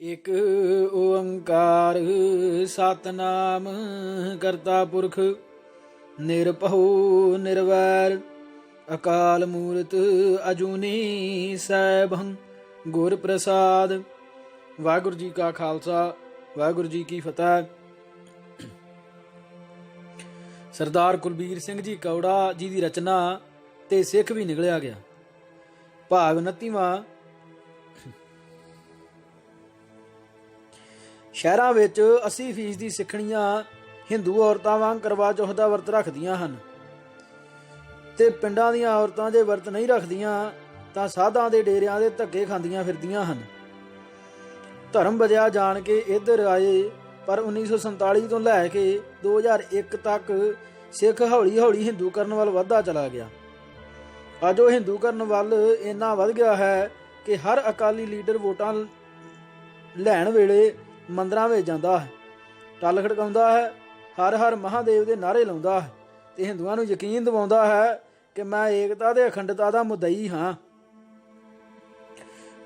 ਇਕ ਓੰਕਾਰ ਸਤਨਾਮ ਕਰਤਾ ਪੁਰਖ ਨਿਰਭਉ ਨਿਰਵੈਰ ਅਕਾਲ ਮੂਰਤ ਅਜੂਨੀ ਸੈਭੰ ਗੁਰ ਪ੍ਰਸਾਦ। ਵਾਹਿਗੁਰੂ ਜੀ ਕਾ ਖਾਲਸਾ ਵਾਹਿਗੁਰੂ ਜੀ ਕੀ ਫਤਿਹ। ਸਰਦਾਰ ਕੁਲਬੀਰ ਸਿੰਘ ਜੀ ਕੌੜਾ ਜੀ ਦੀ ਰਚਨਾ ਤੇ ਸਿੱਖ ਵੀ ਨਿਕਲਿਆ ਗਿਆ। ਭਾਗ 29ਵਾਂ। ਸ਼ਹਿਰਾਂ ਵਿੱਚ 80% ਦੀ ਸਿੱਖਣੀਆਂ ਹਿੰਦੂ ਔਰਤਾਂ ਵਾਂਗ ਕਰਵਾ ਚੌਥ ਦਾ ਵਰਤ ਰੱਖਦੀਆਂ ਹਨ ਤੇ ਪਿੰਡਾਂ ਦੀਆਂ ਔਰਤਾਂ ਜੇ ਵਰਤ ਨਹੀਂ ਰੱਖਦੀਆਂ ਤਾਂ ਸਾਧਾਂ ਦੇ ਡੇਰਿਆਂ ਦੇ ਧੱਕੇ ਖਾਂਦੀਆਂ ਫਿਰਦੀਆਂ ਹਨ। ਧਰਮ ਬਦਲਿਆ ਜਾਣ ਕੇ ਇੱਧਰ ਆਏ, ਪਰ 1947 ਤੋਂ ਲੈ ਕੇ 2001 ਤੱਕ ਸਿੱਖ ਹੌਲੀ ਹੌਲੀ ਹਿੰਦੂਕਰਨ ਵੱਲ ਵੱਧਦਾ ਚਲਾ ਗਿਆ। ਅੱਜ ਉਹ ਹਿੰਦੂਕਰਨ ਵੱਲ ਇੰਨਾ ਵੱਧ ਗਿਆ ਹੈ ਕਿ ਹਰ ਅਕਾਲੀ ਲੀਡਰ ਵੋਟਾਂ ਲੈਣ ਵੇਲੇ ਮੰਦਰਾਂ ਵਿੱਚ ਜਾਂਦਾ ਹੈ, ਟੱਲ ਖੜਕਾਉਂਦਾ ਹੈ, ਹਰ ਹਰ ਮਹਾਦੇਵ ਦੇ ਨਾਅਰੇ ਲਾਉਂਦਾ ਹੈ ਤੇ ਹਿੰਦੂਆਂ ਨੂੰ ਯਕੀਨ ਦਿਵਾਉਂਦਾ ਹੈ ਕਿ ਮੈਂ ਏਕਤਾ ਤੇ ਅਖੰਡਤਾ ਦਾ ਮੁੱਦਈ ਹਾਂ।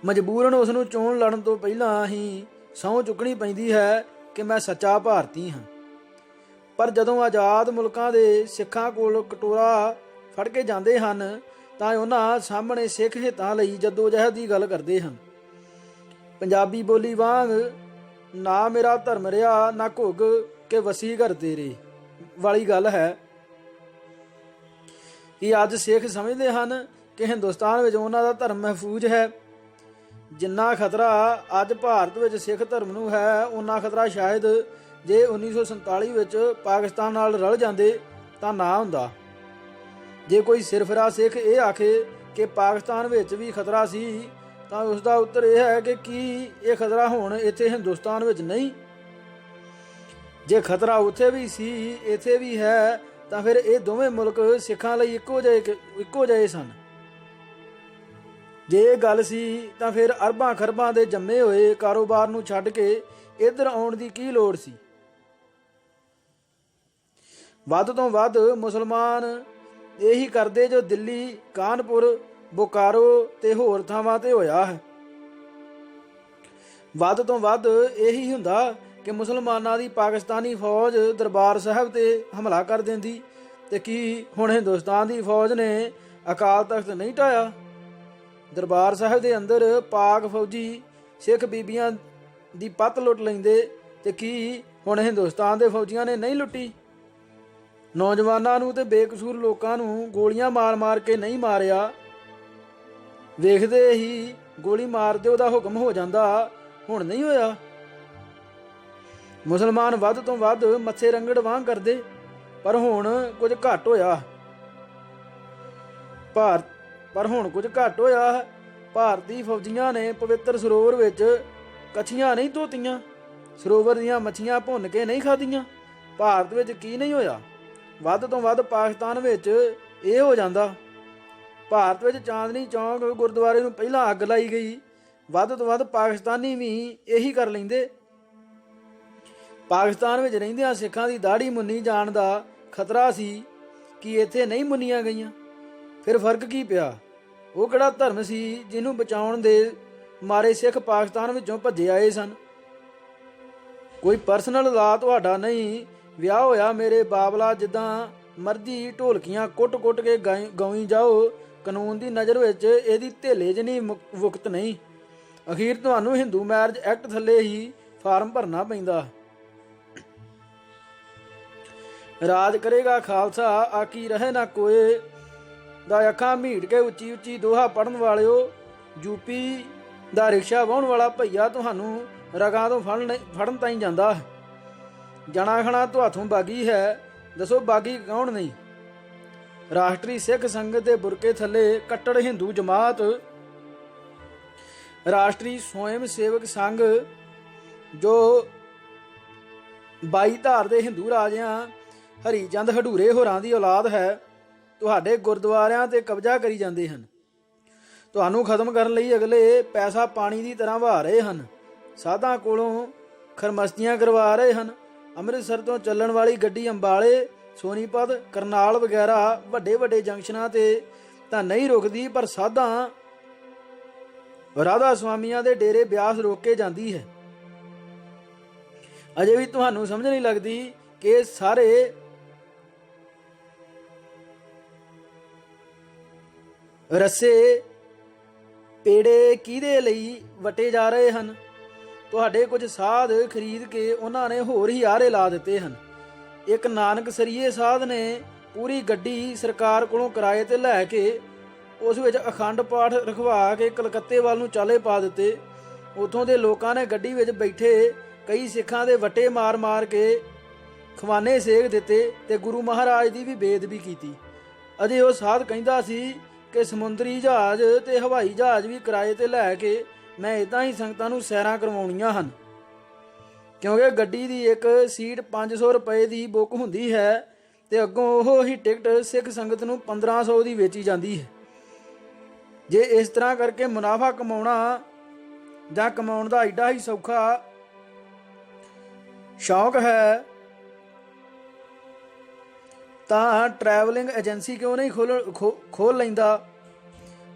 ਮਜਬੂਰਨ ਉਸ ਨੂੰ ਚੋਣ ਲੜਨ ਤੋਂ ਪਹਿਲਾਂ ਹੀ ਸਹੁੰ ਚੁੱਕਣੀ ਪੈਂਦੀ ਹੈ ਕਿ ਮੈਂ ਸੱਚਾ ਭਾਰਤੀ ਹਾਂ। ਪਰ ਜਦੋਂ ਆਜ਼ਾਦ ਮੁਲਕਾਂ ਦੇ ਸਿੱਖਾਂ ਕੋਲ ਕਟੋਰਾ ਫੜ ਕੇ ਜਾਂਦੇ ਹਨ ਤਾਂ ਉਹਨਾਂ ਸਾਹਮਣੇ ਸਿੱਖ ਹਿੱਤਾਂ ਲਈ ਜੱਦੋ-ਜਹਿਦ ਦੀ ਗੱਲ ਕਰਦੇ ਹਨ। ਪੰਜਾਬੀ ਬੋਲੀ ਵਾਂਗ ਨਾ ਮੇਰਾ ਧਰਮ ਰਿਹਾ ਨਾ ਘੁੱਗ ਕੇ ਵਸੀ ਘਰ ਤੇਰੇ ਵਾਲੀ ਗੱਲ ਹੈ ਕਿ ਅੱਜ ਸਿੱਖ ਸਮਝਦੇ ਹਨ ਕਿ ਹਿੰਦੁਸਤਾਨ ਵਿੱਚ ਉਹਨਾਂ ਦਾ ਧਰਮ ਮਹਿਫੂਜ਼ ਹੈ। ਜਿੰਨਾ ਖਤਰਾ ਅੱਜ ਭਾਰਤ ਵਿੱਚ ਸਿੱਖ ਧਰਮ ਨੂੰ ਹੈ, ਉਨਾ ਖਤਰਾ ਸ਼ਾਇਦ ਜੇ 1947 ਵਿੱਚ ਪਾਕਿਸਤਾਨ ਨਾਲ ਰਲ ਜਾਂਦੇ ਤਾਂ ਨਾ ਹੁੰਦਾ। ਜੇ ਕੋਈ ਸਿਰਫਰਾ ਸਿੱਖ ਇਹ ਆਖੇ ਕਿ ਪਾਕਿਸਤਾਨ ਵਿੱਚ ਵੀ ਖਤਰਾ ਸੀ ਤਾਂ ਉਸ ਦਾ ਉੱਤਰ ਇਹ ਹੈ ਕਿ ਕੀ ਇਹ ਖਤਰਾ ਹੁਣ ਇੱਥੇ ਹਿੰਦੁਸਤਾਨ ਵਿੱਚ ਨਹੀਂ? ਜੇ ਖਤਰਾ ਉੱਥੇ ਵੀ ਸੀ ਇੱਥੇ ਵੀ ਹੈ ਤਾਂ ਫਿਰ ਇਹ ਦੋਵੇਂ ਮੁਲਕ ਸਿੱਖਾਂ ਲਈ ਇੱਕੋ ਜਿਹੇ ਸਨ। ਜੇ ਇਹ ਗੱਲ ਸੀ ਤਾਂ ਫਿਰ ਅਰਬਾਂ ਖਰਬਾਂ ਦੇ ਜੰਮੇ ਹੋਏ ਕਾਰੋਬਾਰ ਨੂੰ ਛੱਡ ਕੇ ਇੱਧਰ ਆਉਣ ਦੀ ਕੀ ਲੋੜ ਸੀ? ਵੱਧ ਤੋਂ ਵੱਧ ਮੁਸਲਮਾਨ ਇਹੀ ਕਰਦੇ ਜੋ ਦਿੱਲੀ, ਕਾਨਪੁਰ, ਬੋਕਾਰੋ ਤੇ ਹੋਰ ਥਾਵਾਂ ਤੇ ਹੋਇਆ ਹੈ। ਵੱਧ ਤੋਂ ਵੱਧ ਇਹੀ ਹੁੰਦਾ ਕਿ ਮੁਸਲਮਾਨਾਂ ਦੀ ਪਾਕਿਸਤਾਨੀ ਫੌਜ ਦਰਬਾਰ ਸਾਹਿਬ ਤੇ ਹਮਲਾ ਕਰ ਦਿੰਦੀ ਤੇ ਕੀ ਹੁਣ ਹਿੰਦੁਸਤਾਨ ਦੀ ਫੌਜ ਨੇ ਅਕਾਲ ਤਖਤ ਨਹੀਂ ਢਾਇਆ? ਦਰਬਾਰ ਸਾਹਿਬ ਦੇ ਅੰਦਰ ਪਾਕ ਫੌਜੀ ਸਿੱਖ ਬੀਬੀਆਂ ਦੀ ਪੱਤ ਲੁੱਟ ਲੈਂਦੇ ਤੇ ਕੀ ਹੁਣ ਹਿੰਦੁਸਤਾਨ ਦੇ ਫੌਜੀਆਂ ਨੇ ਨਹੀਂ ਲੁੱਟੀ? ਨੌਜਵਾਨਾਂ ਨੂੰ ਤੇ ਬੇਕਸੂਰ ਲੋਕਾਂ ਨੂੰ ਗੋਲੀਆਂ ਮਾਰ-ਮਾਰ ਕੇ ਨਹੀਂ ਮਾਰਿਆ? ਵੇਖਦੇ ਹੀ ਗੋਲੀ ਮਾਰ ਦਿਓ ਦਾ ਹੁਕਮ ਹੋ ਜਾਂਦਾ, ਹੁਣ ਨਹੀਂ ਹੋਇਆ। ਮੁਸਲਮਾਨ ਵੱਧ ਤੋਂ ਵੱਧ ਮੱਥੇ ਰੰਗੜ ਵਾਂਗ ਕਰਦੇ, ਪਰ ਹੁਣ ਕੁਝ ਘੱਟ ਹੋਇਆ। ਭਾਰਤੀ ਫੌਜੀਆਂ ਨੇ ਪਵਿੱਤਰ ਸਰੋਵਰ ਵਿੱਚ ਕੱਛੀਆਂ ਨਹੀਂ ਧੋਤੀਆਂ, ਸਰੋਵਰ ਦੀਆਂ ਮੱਛੀਆਂ ਭੁੰਨ ਕੇ ਨਹੀਂ ਖਾਧੀਆਂ। ਭਾਰਤ ਵਿੱਚ ਕੀ ਨਹੀਂ ਹੋਇਆ? ਵੱਧ ਤੋਂ ਵੱਧ ਪਾਕਿਸਤਾਨ ਵਿੱਚ ਇਹ ਹੋ ਜਾਂਦਾ। ਭਾਰਤ ਵਿੱਚ ਚਾਂਦਨੀ ਚੌਂਕ ਗੁਰਦੁਆਰੇ ਨੂੰ ਪਹਿਲਾਂ ਅੱਗ ਲਾਈ ਗਈ, ਵੱਧ ਤੋਂ ਵੱਧ ਪਾਕਿਸਤਾਨੀ ਵੀ ਇਹੀ ਕਰ ਲੈਂਦੇ। ਪਾਕਿਸਤਾਨ ਵਿੱਚ ਰਹਿੰਦਿਆਂ ਸਿੱਖਾਂ ਦੀ ਦਾੜੀ ਮੁੰਨੀ ਜਾਣ ਦਾ ਖਤਰਾ ਸੀ ਕਿ ਇੱਥੇ ਨਹੀਂ ਮੁੰਨੀਆਂ ਗਈਆਂ। ਫਿਰ ਫਰਕ ਕੀ ਪਿਆ? ਉਹ ਕਿਹੜਾ ਧਰਮ ਸੀ ਜਿਹਨੂੰ ਬਚਾਉਣ ਦੇ ਮਾਰੇ ਸਿੱਖ ਪਾਕਿਸਤਾਨ ਵਿੱਚੋਂ ਭੱਜੇ ਆਏ ਸਨ? ਕੋਈ ਪਰਸਨਲ ਲਾ ਤੁਹਾਡਾ ਨਹੀਂ। ਵਿਆਹ ਹੋਇਆ ਮੇਰੇ ਬਾਬਲਾ, ਜਿੱਦਾਂ ਮਰਜ਼ੀ ਢੋਲਕੀਆਂ ਕੁੱਟ-ਕੁੱਟ ਕੇ ਗਾਈ ਜਾਓ, ਕਾਨੂੰਨ ਦੀ ਨਜ਼ਰ ਵਿੱਚ ਇਹਦੀ ਧੇਲੇ ਜਿੰਨੀ ਵੁਕਤ ਨਹੀਂ। ਅਖੀਰ ਤੁਹਾਨੂੰ ਹਿੰਦੂ ਮੈਰਿਜ ਐਕਟ ਥੱਲੇ ਹੀ ਫਾਰਮ ਭਰਨਾ ਪੈਂਦਾ। ਰਾਜ ਕਰੇਗਾ ਖਾਲਸਾ ਆਕੀ ਰਹੇ ਨਾ ਕੋਏ ਦਾ ਅੱਖਾਂ ਮੀਟ ਕੇ ਉੱਚੀ ਉੱਚੀ ਦੋਹਾ ਪੜਨ ਵਾਲਿਓ। ਯੂਪੀ ਦਾ ਰਿਕਸ਼ਾ ਵਾਹੁਣ ਵਾਲਾ ਭਈਆ ਤੁਹਾਨੂੰ ਰਗਾਂ ਤੋਂ ਫੜਨ ਤਾਈਂ ਜਾਂਦਾ। ਜਣਾ ਖਣਾ ਤੁਹਾਥੋਂ ਬਾਗੀ ਹੈ, ਦੱਸੋ ਬਾਗੀ ਕੌਣ ਨਹੀਂ? ਰਾਸ਼ਟਰੀ ਸਿੱਖ ਸੰਗਤ ਦੇ ਬੁਰਕੇ ਥੱਲੇ ਕੱਟੜ ਹਿੰਦੂ ਜਮਾਤ, ਰਾਸ਼ਟਰੀ ਸਵੈਮ ਸੇਵਕ ਸੰਘ ਜੋ 22 ਧਾਰ ਦੇ ਹਿੰਦੂ ਰਾਜਿਆਂ ਹਰੀ ਚੰਦ ਹਡੂਰੇ ਹੋਰਾਂ ਦੀ ਔਲਾਦ ਹੈ, ਤੁਹਾਡੇ ਗੁਰਦੁਆਰਿਆਂ ਤੇ ਕਬਜ਼ਾ ਕਰੀ ਜਾਂਦੇ ਹਨ। ਤੁਹਾਨੂੰ ਖਤਮ ਕਰਨ ਲਈ ਅਗਲੇ ਪੈਸਾ ਪਾਣੀ ਦੀ ਤਰ੍ਹਾਂ ਵਹਾ ਰਹੇ ਹਨ। ਸਾਧਾਂ ਕੋਲੋਂ ਖਰਮਸਤੀਆਂ ਕਰਵਾ ਰਹੇ ਹਨ। ਅੰਮ੍ਰਿਤਸਰ ਤੋਂ ਚੱਲਣ ਵਾਲੀ ਗੱਡੀ ਅੰਬਾਲੇ, ਸੋਨੀਪਤ, ਕਰਨਾਲ ਵਗੈਰਾ ਵੱਡੇ ਵੱਡੇ ਜੰਕਸ਼ਨਾਂ ਤੇ ਤਾਂ ਨਹੀਂ ਰੁਕਦੀ, ਪਰ ਸਾਧਾਂ ਰਾਧਾ ਸਵਾਮੀਆਂ ਦੇ ਡੇਰੇ ਬਿਆਸ ਰੋਕ ਕੇ ਜਾਂਦੀ ਹੈ। ਅਜੇ ਵੀ ਤੁਹਾਨੂੰ ਸਮਝ ਨਹੀਂ ਲੱਗਦੀ ਕਿ ਸਾਰੇ ਰੱਸੇ ਪੇੜੇ ਕਿਹਦੇ ਲਈ ਵਟੇ ਜਾ ਰਹੇ ਹਨ? ਤੁਹਾਡੇ ਕੁਝ ਸਾਧ ਖਰੀਦ ਕੇ ਉਹਨਾਂ ਨੇ ਹੋਰ ਹੀ ਆਰੇ ਲਾ ਦਿੱਤੇ ਹਨ। ਇੱਕ ਨਾਨਕ ਸਰੀਏ ਸਾਧ ਨੇ ਪੂਰੀ ਗੱਡੀ ਸਰਕਾਰ ਕੋਲੋਂ ਕਿਰਾਏ ਤੇ ਲੈ ਕੇ ਉਸ ਵਿੱਚ ਅਖੰਡ ਪਾਠ ਰਖਵਾ ਕੇ ਕਲਕੱਤੇ ਵੱਲ ਨੂੰ ਚਾਲੇ ਪਾ ਦਿੱਤੇ। ਉੱਥੋਂ ਦੇ ਲੋਕਾਂ ਨੇ ਗੱਡੀ ਵਿੱਚ ਬੈਠੇ ਕਈ ਸਿੱਖਾਂ ਦੇ ਵੱਟੇ ਮਾਰ ਕੇ ਖਵਾਨੇ ਸੇਕ ਦਿੱਤੇ ਤੇ ਗੁਰੂ ਮਹਾਰਾਜ ਦੀ ਵੀ ਬੇਅਦਬੀ ਕੀਤੀ। ਅਜੇ ਉਹ ਸਾਧ ਕਹਿੰਦਾ ਸੀ ਕਿ ਸਮੁੰਦਰੀ ਜਹਾਜ਼ ਤੇ ਹਵਾਈ ਜਹਾਜ਼ ਵੀ ਕਿਰਾਏ ਤੇ ਲੈ ਕੇ ਮੈਂ ਇੱਦਾਂ ਹੀ ਸੰਗਤਾਂ ਨੂੰ ਸੈਰਾਂ ਕਰਵਾਉਣੀਆਂ ਹਨ, ਕਿਉਂਕਿ ਗੱਡੀ ਦੀ ਇੱਕ ਸੀਟ 500 ਰੁਪਏ ਦੀ ਬੁੱਕ ਹੁੰਦੀ ਹੈ ਤੇ ਅੱਗੋਂ ਉਹ ਹੀ ਟਿਕਟ ਸਿੱਖ ਸੰਗਤ ਨੂੰ 1500 ਦੀ ਵੇਚੀ ਜਾਂਦੀ ਹੈ। ਜੇ ਇਸ ਤਰ੍ਹਾਂ ਕਰਕੇ ਮੁਨਾਫਾ ਕਮਾਉਣਾ ਜਾਂ ਕਮਾਉਣ ਦਾ ਐਡਾ ਹੀ ਸੌਖਾ ਸ਼ੌਕ ਹੈ ਤਾਂ ਟਰੈਵਲਿੰਗ ਏਜੰਸੀ ਕਿਉਂ ਨਹੀਂ ਖੋਲ ਲੈਂਦਾ?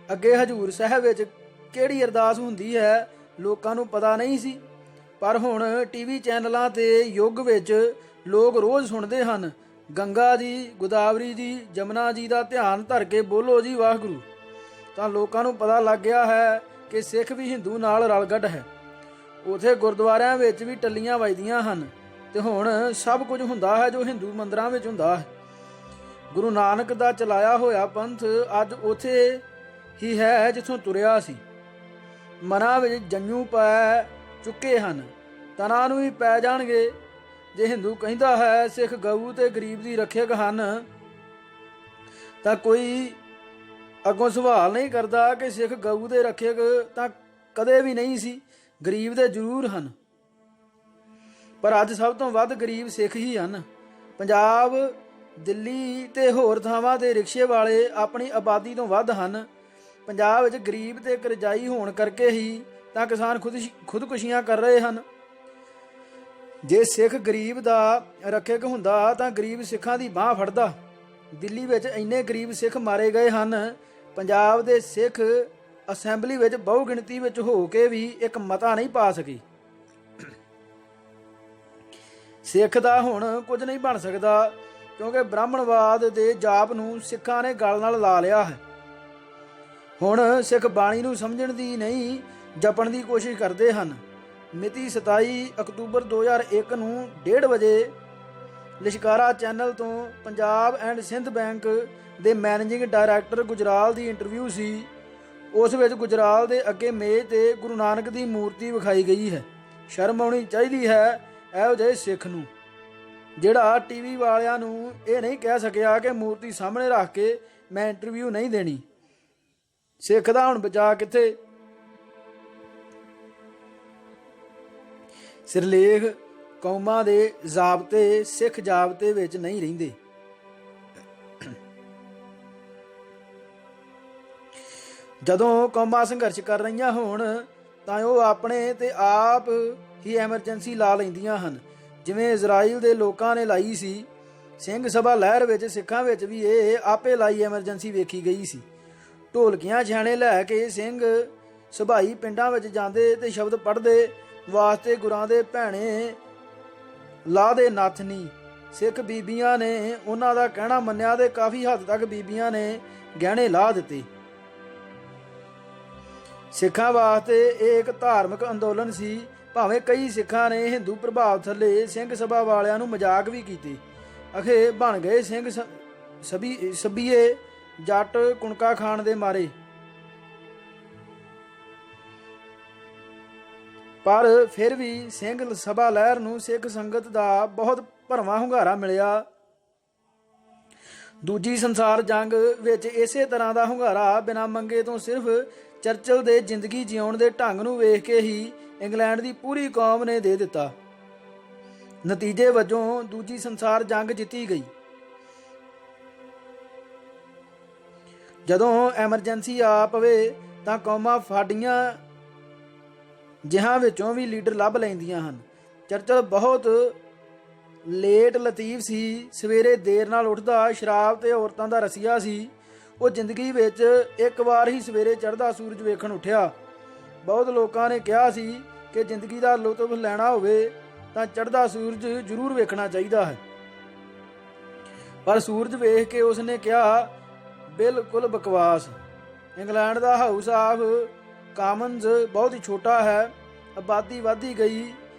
ਅੱਗੇ ਹਜੂਰ ਸਾਹਿਬ ਵਿੱਚ ਕਿਹੜੀ ਅਰਦਾਸ ਹੁੰਦੀ ਹੈ ਲੋਕਾਂ ਨੂੰ ਪਤਾ ਨਹੀਂ ਸੀ, ਪਰ ਹੁਣ ਟੀਵੀ ਚੈਨਲਾਂ ਤੇ ਯੁੱਗ ਵਿੱਚ ਲੋਕ ਰੋਜ਼ ਸੁਣਦੇ ਹਨ, ਗੰਗਾ ਜੀ, ਗੋਦਾਵਰੀ ਜੀ, ਜਮਨਾ ਜੀ ਦਾ ਧਿਆਨ ਧਰ ਕੇ ਬੋਲੋ ਜੀ ਵਾਹਿਗੁਰੂ। ਤਾਂ ਲੋਕਾਂ ਨੂੰ ਪਤਾ ਲੱਗ ਗਿਆ ਹੈ ਕਿ ਸਿੱਖ ਵੀ ਹਿੰਦੂ ਨਾਲ ਰਲਗੱਡ ਹੈ। ਉਥੇ ਗੁਰਦੁਆਰਿਆਂ ਵਿੱਚ ਵੀ ਟੱਲੀਆਂ ਵੱਜਦੀਆਂ ਹਨ ਤੇ ਹੁਣ ਸਭ ਕੁਝ ਹੁੰਦਾ ਹੈ ਜੋ ਹਿੰਦੂ ਮੰਦਰਾਂ ਵਿੱਚ ਹੁੰਦਾ ਹੈ। ਗੁਰੂ ਨਾਨਕ ਦਾ ਚਲਾਇਆ ਹੋਇਆ ਪੰਥ ਅੱਜ ਉਥੇ ਹੀ ਹੈ ਜਿੱਥੋਂ ਤੁਰਿਆ ਸੀ। ਮਨਾਂ ਵਿੱਚ ਜੰਝੂ ਪੈ ਚੁੱਕੇ ਹਨ, ਤਨਾਂ ਨੂੰ ਵੀ ਪੈ ਜਾਣਗੇ। ਜੇ ਹਿੰਦੂ ਕਹਿੰਦਾ ਹੈ ਸਿੱਖ ਗਊ ਤੇ ਗਰੀਬ ਦੀ ਰੱਖਿਅਕ ਹਨ ਤਾਂ ਕੋਈ ਅੱਗੋਂ ਸਵਾਲ ਨਹੀਂ ਕਰਦਾ ਕਿ ਸਿੱਖ ਗਊ ਦੇ ਰੱਖਿਅਕ ਤਾਂ ਕਦੇ ਵੀ ਨਹੀਂ ਸੀ, ਗਰੀਬ ਦੇ ਜ਼ਰੂਰ ਹਨ, ਪਰ ਅੱਜ ਸਭ ਤੋਂ ਵੱਧ ਗਰੀਬ ਸਿੱਖ ਹੀ ਹਨ। ਪੰਜਾਬ, ਦਿੱਲੀ ਤੇ ਹੋਰ ਥਾਵਾਂ ਤੇ ਰਿਕਸ਼ੇ ਵਾਲੇ ਆਪਣੀ ਆਬਾਦੀ ਤੋਂ ਵੱਧ ਹਨ। ਪੰਜਾਬ ਵਿੱਚ ਗਰੀਬ ਤੇ ਕਰਜ਼ਾਈ ਹੋਣ ਕਰਕੇ ਹੀ ਤਾਂ ਕਿਸਾਨ ਖੁਦਕੁਸ਼ੀਆਂ ਕਰ ਰਹੇ ਹਨ। ਜੇ ਸਿੱਖ ਗਰੀਬ ਦਾ ਰੱਖਿਅਕ ਹੁੰਦਾ ਤਾਂ ਗਰੀਬ ਸਿੱਖਾਂ ਦੀ ਬਾਹ ਫੜਦਾ। ਦਿੱਲੀ ਵਿੱਚ ਇੰਨੇ ਗਰੀਬ ਸਿੱਖ ਮਾਰੇ ਗਏ ਹਨ, ਪੰਜਾਬ ਦੇ ਸਿੱਖ ਅਸੈਂਬਲੀ ਵਿੱਚ ਬਹੁ ਗਿਣਤੀ ਵਿੱਚ ਹੋ ਕੇ ਵੀ ਇੱਕ ਮਤਾ ਨਹੀਂ ਪਾ ਸਕੀ। ਸਿੱਖ ਦਾ ਹੁਣ ਕੁਝ ਨਹੀਂ ਬਣ ਸਕਦਾ, ਕਿਉਂਕਿ ਬ੍ਰਾਹਮਣਵਾਦ ਦੇ ਜਾਪ ਨੂੰ ਸਿੱਖਾਂ ਨੇ ਗਲ ਨਾਲ ਲਾ ਲਿਆ ਹੈ। ਹੁਣ ਸਿੱਖ ਬਾਣੀ ਨੂੰ ਸਮਝਣ ਦੀ ਨਹੀਂ, ਜਪਣ ਦੀ ਕੋਸ਼ਿਸ਼ ਕਰਦੇ ਹਨ। ਮਿਤੀ 27 ਅਕਤੂਬਰ 2001 ਨੂੰ 1:30 ਵਜੇ ਲਿਸ਼ਕਾਰਾ ਚੈਨਲ ਤੋਂ ਪੰਜਾਬ ਐਂਡ ਸਿੰਧ ਬੈਂਕ ਦੇ ਮੈਨੇਜਿੰਗ ਡਾਇਰੈਕਟਰ ਗੁਜਰਾਲ ਦੀ ਇੰਟਰਵਿਊ ਸੀ। ਉਸ ਵਿੱਚ ਗੁਜਰਾਲ ਦੇ ਅੱਗੇ ਮੇਜ਼ ਤੇ ਗੁਰੂ ਨਾਨਕ ਦੀ ਮੂਰਤੀ ਵਿਖਾਈ ਗਈ ਹੈ। ਸ਼ਰਮ ਆਉਣੀ ਚਾਹੀਦੀ ਹੈ ਇਹੋ ਜਿਹੇ ਸਿੱਖ ਨੂੰ, ਜਿਹੜਾ ਟੀਵੀ ਵਾਲਿਆਂ ਨੂੰ ਇਹ ਨਹੀਂ ਕਹਿ ਸਕਿਆ ਕਿ ਮੂਰਤੀ ਸਾਹਮਣੇ ਰੱਖ ਕੇ ਮੈਂ ਇੰਟਰਵਿਊ ਨਹੀਂ ਦੇਣੀ। ਸਿੱਖ ਦਾ ਹੁਣ ਬਚਾ ਕਿੱਥੇ? ਸਿਰਲੇਖ ਕੌਮਾਂ ਦੇ ਜ਼ਾਬਤੇ ਸਿੱਖ ਜ਼ਾਬਤੇ ਵਿੱਚ ਨਹੀਂ ਰਹਿੰਦੇ। ਜਦੋਂ ਕੌਮਾਂ ਸੰਘਰਸ਼ ਕਰ ਰਹੀਆਂ ਹੋਣ ਤਾਂ ਉਹ ਆਪਣੇ ਤੇ ਆਪ ਹੀ ਐਮਰਜੈਂਸੀ ਲਾ ਲੈਂਦੀਆਂ ਹਨ, ਜਿਵੇਂ ਇਜ਼ਰਾਈਲ ਦੇ ਲੋਕਾਂ ਨੇ ਲਾਈ ਸੀ। ਸਿੰਘ ਸਭਾ ਲਹਿਰ ਵਿੱਚ ਸਿੱਖਾਂ ਵਿੱਚ ਵੀ ਇਹ ਆਪੇ ਲਾਈ ਐਮਰਜੈਂਸੀ ਵੇਖੀ ਗਈ ਸੀ। ਢੋਲਕੀਆਂ ਛਾਣੇ ਲੈ ਕੇ ਸਿੰਘ ਸਭਾਈ ਪਿੰਡਾਂ ਵਿੱਚ ਜਾਂਦੇ ਤੇ ਸ਼ਬਦ ਪੜ੍ਹਦੇ, ਵਾਸਤੇ ਗੁਰਾਂ ਦੇ ਭੈਣੇ ਲਾ ਦੇ ਨੱਥਨੀ। ਸਿੱਖ ਬੀਬੀਆਂ ਨੇ ਉਹਨਾਂ ਦਾ ਕਹਿਣਾ ਮੰਨਿਆ ਤੇ ਕਾਫੀ ਹੱਦ ਤੱਕ ਬੀਬੀਆਂ ਨੇ ਗਹਿਣੇ ਲਾ ਦਿੱਤੇ। ਸਿੱਖਾਂ ਵਾਸਤੇ ਇਹ ਇੱਕ ਧਾਰਮਿਕ ਅੰਦੋਲਨ ਸੀ। ਭਾਵੇਂ ਕਈ ਸਿੱਖਾਂ ਨੇ ਹਿੰਦੂ ਪ੍ਰਭਾਵ ਥੱਲੇ ਸਿੰਘ ਸਭਾ ਵਾਲਿਆਂ ਨੂੰ ਮਜ਼ਾਕ ਵੀ ਕੀਤੇ। ਅਖੇ ਬਣ ਗਏ ਸਿੰਘ ਸਭੀਏ ਜੱਟ ਕੁਣਕਾ ਖਾਣ ਦੇ ਮਾਰੇ। ਪਰ ਫਿਰ ਵੀ ਸਿੰਘ ਸਭਾ ਲਹਿਰ ਨੂੰ ਸਿੱਖ ਸੰਗਤ ਦਾ ਬਹੁਤ ਭਰਵਾਂ ਹੁੰਗਾਰਾ ਮਿਲਿਆ। ਦੂਜੀ ਸੰਸਾਰ ਜੰਗ ਵਿੱਚ ਇਸੇ ਤਰ੍ਹਾਂ ਦਾ ਹੁੰਗਾਰਾ ਬਿਨਾਂ ਮੰਗੇ ਤੋਂ ਸਿਰਫ ਚਰਚਲ ਦੇ ਜ਼ਿੰਦਗੀ ਜਿਉਣ ਦੇ ਢੰਗ ਨੂੰ ਵੇਖ ਕੇ ਹੀ ਇੰਗਲੈਂਡ ਦੀ ਪੂਰੀ ਕੌਮ ਨੇ ਦੇ ਦਿੱਤਾ। ਨਤੀਜੇ ਵਜੋਂ ਦੂਜੀ ਸੰਸਾਰ ਜੰਗ ਜਿੱਤੀ ਗਈ। ਜਦੋਂ ਐਮਰਜੈਂਸੀ ਆ ਪਵੇ ਤਾਂ ਕੌਮਾਂ ਫਾਡੀਆਂ ਜਿਹਾਂ ਵਿੱਚੋਂ ਵੀ ਲੀਡਰ ਲੱਭ ਲੈਂਦੀਆਂ ਹਨ। ਚਰਚਲ ਬਹੁਤ ਲੇਟ ਲਤੀਫ ਸੀ, ਸਵੇਰੇ ਦੇਰ ਨਾਲ ਉੱਠਦਾ, ਸ਼ਰਾਬ ਤੇ ਔਰਤਾਂ ਦਾ ਰਸੀਆ ਸੀ। ਉਹ ਜ਼ਿੰਦਗੀ ਵਿੱਚ ਇੱਕ ਵਾਰ ਹੀ ਸਵੇਰੇ ਚੜ੍ਹਦਾ ਸੂਰਜ ਵੇਖਣ ਉੱਠਿਆ। ਬਹੁਤ ਲੋਕਾਂ ਨੇ ਕਿਹਾ ਸੀ ਕਿ ਜ਼ਿੰਦਗੀ ਦਾ ਲੁਤਫ ਲੈਣਾ ਹੋਵੇ ਤਾਂ ਚੜ੍ਹਦਾ ਸੂਰਜ ਜ਼ਰੂਰ ਵੇਖਣਾ ਚਾਹੀਦਾ ਹੈ। ਪਰ ਸੂਰਜ ਵੇਖ ਕੇ ਉਸਨੇ ਕਿਹਾ, ਬਿਲਕੁਲ ਬਕਵਾਸ। England the house of Commons ਬਹੁਤ ਹੀ ਛੋਟਾ ਹੈ। ਆਬਾਦੀ ਵਧਦੀ ਗਈ,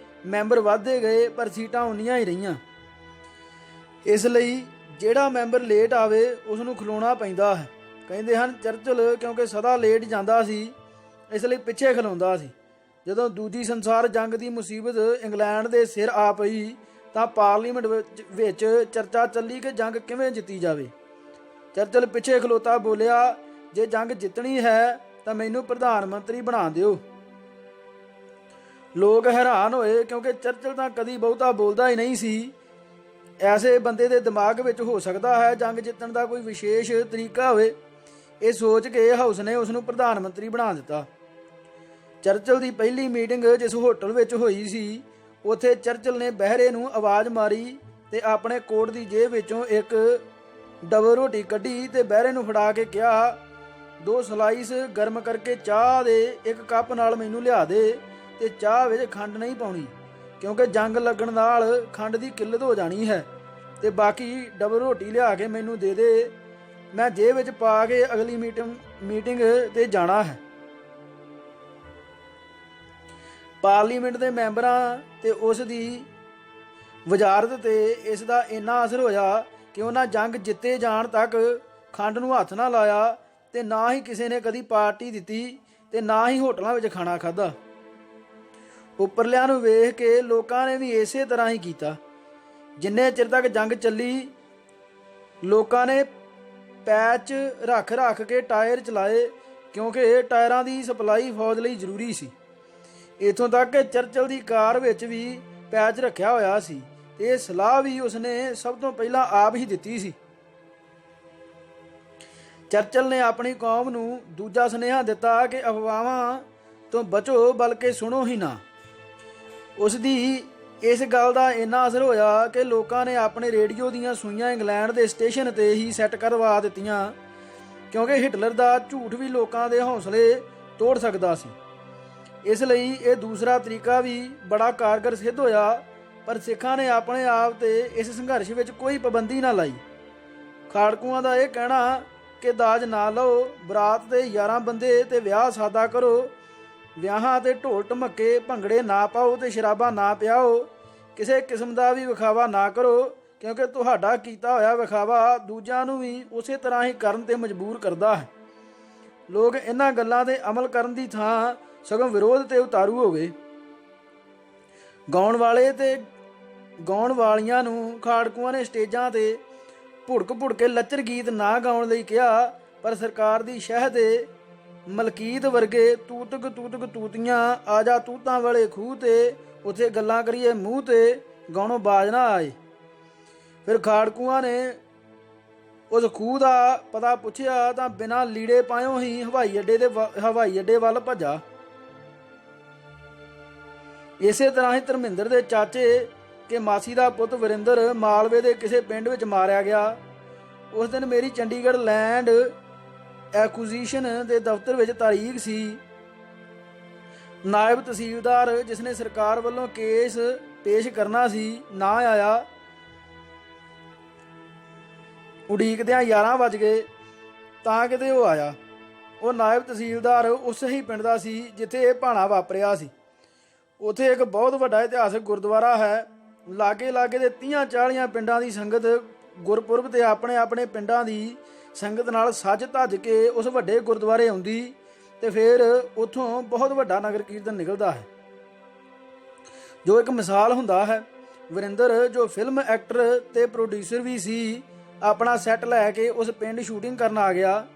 ਮੈਂਬਰ ਵਧਦੇ ਗਏ, ਪਰ ਸੀਟਾਂ ਉਨੀਆਂ ਹੀ ਰਹੀਆਂ। ਇਸ ਲਈ ਜਿਹੜਾ ਮੈਂਬਰ ਲੇਟ ਆਵੇ ਉਸ ਨੂੰ ਖਲੋਣਾ ਪੈਂਦਾ ਹੈ। ਕਹਿੰਦੇ ਹਨ ਚਰਚਿਲ ਕਿਉਂਕਿ ਸਦਾ ਲੇਟ ਜਾਂਦਾ ਸੀ, ਇਸ ਲਈ ਪਿੱਛੇ ਖਲੋਂਦਾ ਸੀ। ਜਦੋਂ ਦੂਜੀ ਸੰਸਾਰ ਜੰਗ ਦੀ ਮੁਸੀਬਤ ਇੰਗਲੈਂਡ ਦੇ ਸਿਰ ਆ ਪਈ ਤਾਂ ਪਾਰਲੀਮੈਂਟ ਵਿੱਚ ਚਰਚਾ ਚੱਲੀ ਕਿ ਜੰਗ ਕਿਵੇਂ ਜਿੱਤੀ ਜਾਵੇ। ਚਰਚਿਲ ਪਿੱਛੇ ਖਲੋਤਾ ਬੋਲਿਆ, ਜੇ ਜੰਗ ਜਿੱਤਣੀ ਹੈ ਤਾਂ ਮੈਨੂੰ ਪ੍ਰਧਾਨ ਮੰਤਰੀ ਬਣਾ ਦਿਓ। ਲੋਕ ਹੈਰਾਨ ਹੋਏ ਕਿਉਂਕਿ ਚਰਚਿਲ ਤਾਂ ਕਦੀ ਬਹੁਤਾ ਬੋਲਦਾ ਹੀ ਨਹੀਂ ਸੀ। ਐਸੇ ਬੰਦੇ ਦੇ ਦਿਮਾਗ ਵਿੱਚ ਹੋ ਸਕਦਾ ਹੈ ਜੰਗ ਜਿੱਤਣ ਦਾ ਕੋਈ ਵਿਸ਼ੇਸ਼ ਤਰੀਕਾ ਹੋਵੇ। ਇਹ ਸੋਚ ਕੇ ਹਾਊਸ ਨੇ ਉਸ ਨੂੰ ਪ੍ਰਧਾਨ ਮੰਤਰੀ ਬਣਾ ਦਿੱਤਾ। ਚਰਚਿਲ ਦੀ ਪਹਿਲੀ ਮੀਟਿੰਗ ਜਿਸ ਹੋਟਲ ਵਿੱਚ ਹੋਈ ਸੀ, ਉੱਥੇ ਚਰਚਿਲ ਨੇ ਬਹਿਰੇ ਨੂੰ ਆਵਾਜ਼ ਮਾਰੀ ਤੇ ਆਪਣੇ ਕੋਟ ਦੀ ਜੇਬ ਵਿੱਚੋਂ ਇੱਕ ਡਬਲ ਰੋਟੀ ਕੱਢੀ ਤੇ ਬਹਿਰੇ ਨੂੰ ਫੜਾ ਕੇ ਕਿਹਾ, 2 ਸਲਾਈਸ ਗਰਮ ਕਰਕੇ ਚਾਹ ਦੇ 1 ਕੱਪ ਨਾਲ ਮੈਨੂੰ ਲਿਆ ਦੇ ਤੇ ਚਾਹ ਵਿੱਚ ਖੰਡ ਨਹੀਂ ਪਾਉਣੀ ਕਿਉਂਕਿ ਜੰਗ ਲੱਗਣ ਨਾਲ ਖੰਡ ਦੀ ਕਿੱਲਤ ਹੋ ਜਾਣੀ ਹੈ, ਤੇ ਬਾਕੀ ਡਬਲ ਰੋਟੀ ਲਿਆ ਕੇ ਮੈਨੂੰ ਦੇ ਦੇ, ਮੈਂ ਜੇਬ ਵਿੱਚ ਪਾ ਕੇ ਅਗਲੀ ਮੀਟਿੰਗ ਤੇ ਜਾਣਾ ਹੈ। ਪਾਰਲੀਮੈਂਟ ਦੇ ਮੈਂਬਰਾਂ ਤੇ ਉਸ ਦੀ ਵਜ਼ਾਰਤ ਤੇ ਇਸ ਦਾ ਇੰਨਾ ਅਸਰ ਹੋਇਆ ਕਿ ਉਹਨਾਂ ਜੰਗ ਜਿੱਤੇ ਜਾਣ ਤੱਕ ਖੰਡ ਨੂੰ ਹੱਥ ਨਾ ਲਾਇਆ ਤੇ ਨਾ ਹੀ ਕਿਸੇ ਨੇ ਕਦੀ ਪਾਰਟੀ ਦਿੱਤੀ ਤੇ ਨਾ ਹੀ ਹੋਟਲਾਂ ਵਿੱਚ ਖਾਣਾ ਖਾਧਾ। ਉੱਪਰਲਿਆਂ ਨੂੰ ਵੇਖ ਕੇ ਲੋਕਾਂ ਨੇ ਵੀ ਇਸੇ ਤਰ੍ਹਾਂ ਹੀ ਕੀਤਾ। ਜਿੰਨੇ ਚਿਰ ਤੱਕ ਜੰਗ ਚੱਲੀ ਲੋਕਾਂ ਨੇ ਪੈਚ ਰੱਖ ਕੇ ਟਾਇਰ ਚਲਾਏ ਕਿਉਂਕਿ ਟਾਇਰਾਂ ਦੀ ਸਪਲਾਈ ਫੌਜ ਲਈ ਜ਼ਰੂਰੀ ਸੀ। ਇੱਥੋਂ ਤੱਕ ਕਿ ਚਰਚਿਲ ਦੀ ਕਾਰ ਵਿੱਚ ਵੀ ਪੈਚ ਰੱਖਿਆ ਹੋਇਆ ਸੀ ਤੇ ਇਹ ਸਲਾਹ ਵੀ ਉਸਨੇ ਸਭ ਤੋਂ ਪਹਿਲਾਂ ਆਪ ਹੀ ਦਿੱਤੀ ਸੀ। ਚਰਚਿਲ ਨੇ ਆਪਣੀ ਕੌਮ ਨੂੰ ਦੂਜਾ ਸੁਨੇਹਾ ਦਿੱਤਾ ਕਿ ਅਫਵਾਹਾਂ ਤੋਂ ਬਚੋ ਬਲਕਿ ਸੁਣੋ ਹੀ ਨਾ। ਉਸ ਦੀ ਇਸ ਗੱਲ ਦਾ ਇੰਨਾ ਅਸਰ ਹੋਇਆ ਕਿ ਲੋਕਾਂ ਨੇ ਆਪਣੇ ਰੇਡੀਓ ਦੀਆਂ ਸੂਈਆਂ ਇੰਗਲੈਂਡ ਦੇ ਸਟੇਸ਼ਨ ਤੇ ਹੀ ਸੈੱਟ ਕਰਵਾ ਦਿੱਤੀਆਂ ਕਿਉਂਕਿ ਹਿਟਲਰ ਦਾ ਝੂਠ ਵੀ ਲੋਕਾਂ ਦੇ ਹੌਸਲੇ ਤੋੜ ਸਕਦਾ ਸੀ। ਇਸ ਲਈ ਇਹ ਦੂਸਰਾ ਤਰੀਕਾ ਵੀ ਬੜਾ ਕਾਰਗਰ ਸਿੱਧ ਹੋਇਆ। ਪਰ ਸਿੱਖਾਂ ਨੇ ਆਪਣੇ ਆਪ ਤੇ ਇਸ ਸੰਘਰਸ਼ ਵਿੱਚ ਕੋਈ ਪਾਬੰਦੀ ਨਾ ਲਾਈ। ਖਾੜਕੂਆਂ ਦਾ ਇਹ ਕਹਿਣਾ ਕਿ ਦਾਜ ਨਾ ਲਓ, ਬਰਾਤ ਦੇ 11 ਬੰਦੇ ਤੇ ਵਿਆਹ ਸਾਦਾ ਕਰੋ, ਵਿਆਹਾਂ ਤੇ ਢੋਲ ਢਮੱਕੇ ਭੰਗੜੇ ਨਾ ਪਾਓ ਤੇ ਸ਼ਰਾਬਾਂ ਨਾ ਪਿਆਓ, ਕਿਸੇ ਕਿਸਮ ਦਾ ਵੀ ਵਿਖਾਵਾ ਨਾ ਕਰੋ ਕਿਉਂਕਿ ਤੁਹਾਡਾ ਕੀਤਾ ਹੋਇਆ ਵਿਖਾਵਾ ਦੂਜਿਆਂ ਨੂੰ ਵੀ ਉਸੇ ਤਰ੍ਹਾਂ ਹੀ ਕਰਨ ਤੇ ਮਜਬੂਰ ਕਰਦਾ ਹੈ। ਲੋਕ ਇਹਨਾਂ ਗੱਲਾਂ ਤੇ ਅਮਲ ਕਰਨ ਦੀ ਥਾਂ ਸਗੋਂ ਵਿਰੋਧ ਤੇ ਉਤਾਰੂ ਹੋ ਗਏ। ਗਾਉਣ ਵਾਲੇ ਤੇ ਗਾਉਣ ਵਾਲੀਆਂ ਨੂੰ ਖਾੜਕੂਆਂ ਨੇ ਸਟੇਜਾਂ ਤੇ ਭੁੜਕ ਕੇ ਲੱਚਰ ਗੀਤ ਨਾ ਗਾਉਣ ਲਈ ਕਿਹਾ, ਪਰ ਸਰਕਾਰ ਦੀ ਸ਼ਹਿ ਦੇ ਮਲਕੀਤ ਵਰਗੇ ਤੂਤਕ ਤੂਤੀਆਂ ਆਜਾ ਤੂਤਾਂ ਵਾਲੇ ਖੂਹ ਤੇ ਉੱਥੇ ਗੱਲਾਂ ਕਰੀਏ ਮੂੰਹ ਤੇ ਗਾਉਣੋਂ ਬਾਜ ਨਾ ਆਏ। ਫਿਰ ਖਾੜਕੂਆਂ ਨੇ ਉਸ ਖੂਹ ਦਾ ਪਤਾ ਪੁੱਛਿਆ ਤਾਂ ਬਿਨਾਂ ਲੀੜੇ ਪਾਇਓ ਹੀ ਹਵਾਈ ਅੱਡੇ ਵੱਲ ਭੱਜਾ। ਇਸੇ ਤਰ੍ਹਾਂ ਹੀ ਧਰਮਿੰਦਰ ਦੇ ਚਾਚੇ ਕਿ ਮਾਸੀ ਦਾ ਪੁੱਤ ਵਰਿੰਦਰ ਮਾਲਵੇ ਦੇ ਕਿਸੇ ਪਿੰਡ ਵਿੱਚ ਮਾਰਿਆ ਗਿਆ। ਉਸ ਦਿਨ ਮੇਰੀ ਚੰਡੀਗੜ੍ਹ ਲੈਂਡ ਐਕੁਜ਼ੀਸ਼ਨ ਦੇ ਦਫ਼ਤਰ ਵਿੱਚ ਤਾਰੀਖ ਸੀ। ਨਾਇਬ ਤਹਿਸੀਲਦਾਰ ਜਿਸਨੇ ਸਰਕਾਰ ਵੱਲੋਂ ਕੇਸ ਪੇਸ਼ ਕਰਨਾ ਸੀ ਨਾ ਆਇਆ। ਉਡੀਕਦਿਆਂ 11 ਵੱਜ ਗਏ ਤਾਂ ਕਿਤੇ ਉਹ ਆਇਆ। ਉਹ ਨਾਇਬ ਤਹਿਸੀਲਦਾਰ ਉਸੇ ਹੀ ਪਿੰਡ ਦਾ ਸੀ ਜਿੱਥੇ ਇਹ ਭਾਣਾ ਵਾਪਰਿਆ ਸੀ। ਉੱਥੇ ਇੱਕ ਬਹੁਤ ਵੱਡਾ ਇਤਿਹਾਸਕ ਗੁਰਦੁਆਰਾ ਹੈ। ਲਾਗੇ ਦੇ 30-40 ਪਿੰਡਾਂ ਦੀ ਸੰਗਤ ਗੁਰਪੁਰਬ ਤੇ ਆਪਣੇ ਪਿੰਡਾਂ ਦੀ ਸੰਗਤ ਨਾਲ ਸੱਜ ਧੱਜ ਕੇ ਉਸ ਵੱਡੇ ਗੁਰਦੁਆਰੇ ਆਉਂਦੀ ਤੇ ਫਿਰ ਉੱਥੋਂ ਬਹੁਤ ਵੱਡਾ ਨਗਰ ਕੀਰਤਨ ਨਿਕਲਦਾ ਹੈ ਜੋ ਇੱਕ ਮਿਸਾਲ ਹੁੰਦਾ ਹੈ। ਵਰਿੰਦਰ ਜੋ ਫਿਲਮ ਐਕਟਰ ਤੇ ਪ੍ਰੋਡਿਊਸਰ ਵੀ ਸੀ, ਆਪਣਾ ਸੈੱਟ ਲੈ ਕੇ ਉਸ ਪਿੰਡ ਸ਼ੂਟਿੰਗ ਕਰਨ ਆ ਗਿਆ।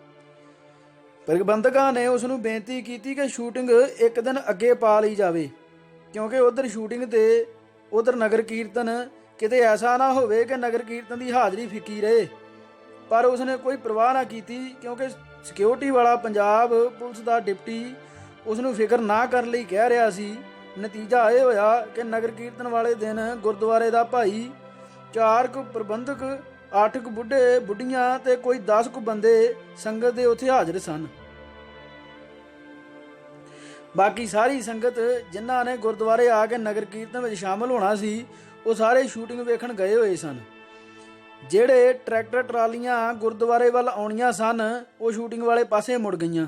ਪ੍ਰਬੰਧਕਾਂ ਨੇ ਉਸ ਨੂੰ ਬੇਨਤੀ ਕੀਤੀ ਕਿ ਸ਼ੂਟਿੰਗ ਇੱਕ ਦਿਨ ਅੱਗੇ ਪਾ ਲਈ ਜਾਵੇ ਕਿਉਂਕਿ ਉਧਰ ਸ਼ੂਟਿੰਗ ਤੇ ਉਧਰ ਨਗਰ ਕੀਰਤਨ ਕਿਤੇ ਐਸਾ ਨਾ ਹੋਵੇ ਕਿ ਨਗਰ ਕੀਰਤਨ ਦੀ ਹਾਜ਼ਰੀ ਫਿੱਕੀ ਰਹੇ। ਪਰ ਉਸਨੇ ਕੋਈ ਪਰਵਾਹ ਨਾ ਕੀਤੀ ਕਿਉਂਕਿ ਸਿਕਿਉਰਿਟੀ ਵਾਲਾ ਪੰਜਾਬ ਪੁਲਿਸ ਦਾ ਡਿਪਟੀ ਉਸ ਨੂੰ ਫਿਕਰ ਨਾ ਕਰਨ ਲਈ ਕਹਿ ਰਿਹਾ ਸੀ। ਨਤੀਜਾ ਇਹ ਹੋਇਆ ਕਿ ਨਗਰ ਕੀਰਤਨ ਵਾਲੇ ਦਿਨ ਗੁਰਦੁਆਰੇ ਦਾ ਭਾਈ, 4 ਕੁ ਪ੍ਰਬੰਧਕ, 8 ਕੁ ਬੁੱਢੇ ਬੁੱਢੀਆਂ ਤੇ ਕੋਈ 10 ਕੁ ਬੰਦੇ ਸੰਗਤ ਦੇ ਉੱਥੇ ਹਾਜ਼ਰ ਸਨ। ਬਾਕੀ ਸਾਰੀ ਸੰਗਤ ਜਿਨ੍ਹਾਂ ਨੇ ਗੁਰਦੁਆਰੇ ਆ ਕੇ ਨਗਰ ਕੀਰਤਨ ਵਿੱਚ ਸ਼ਾਮਲ ਹੋਣਾ ਸੀ ਉਹ ਸਾਰੇ ਸ਼ੂਟਿੰਗ ਵੇਖਣ ਗਏ ਹੋਏ ਸਨ। ਜਿਹੜੇ ਟਰੈਕਟਰ ਟਰਾਲੀਆਂ ਗੁਰਦੁਆਰੇ ਵੱਲ ਆਉਣੀਆਂ ਸਨ ਉਹ ਸ਼ੂਟਿੰਗ ਵਾਲੇ ਪਾਸੇ ਮੁੜ ਗਈਆਂ।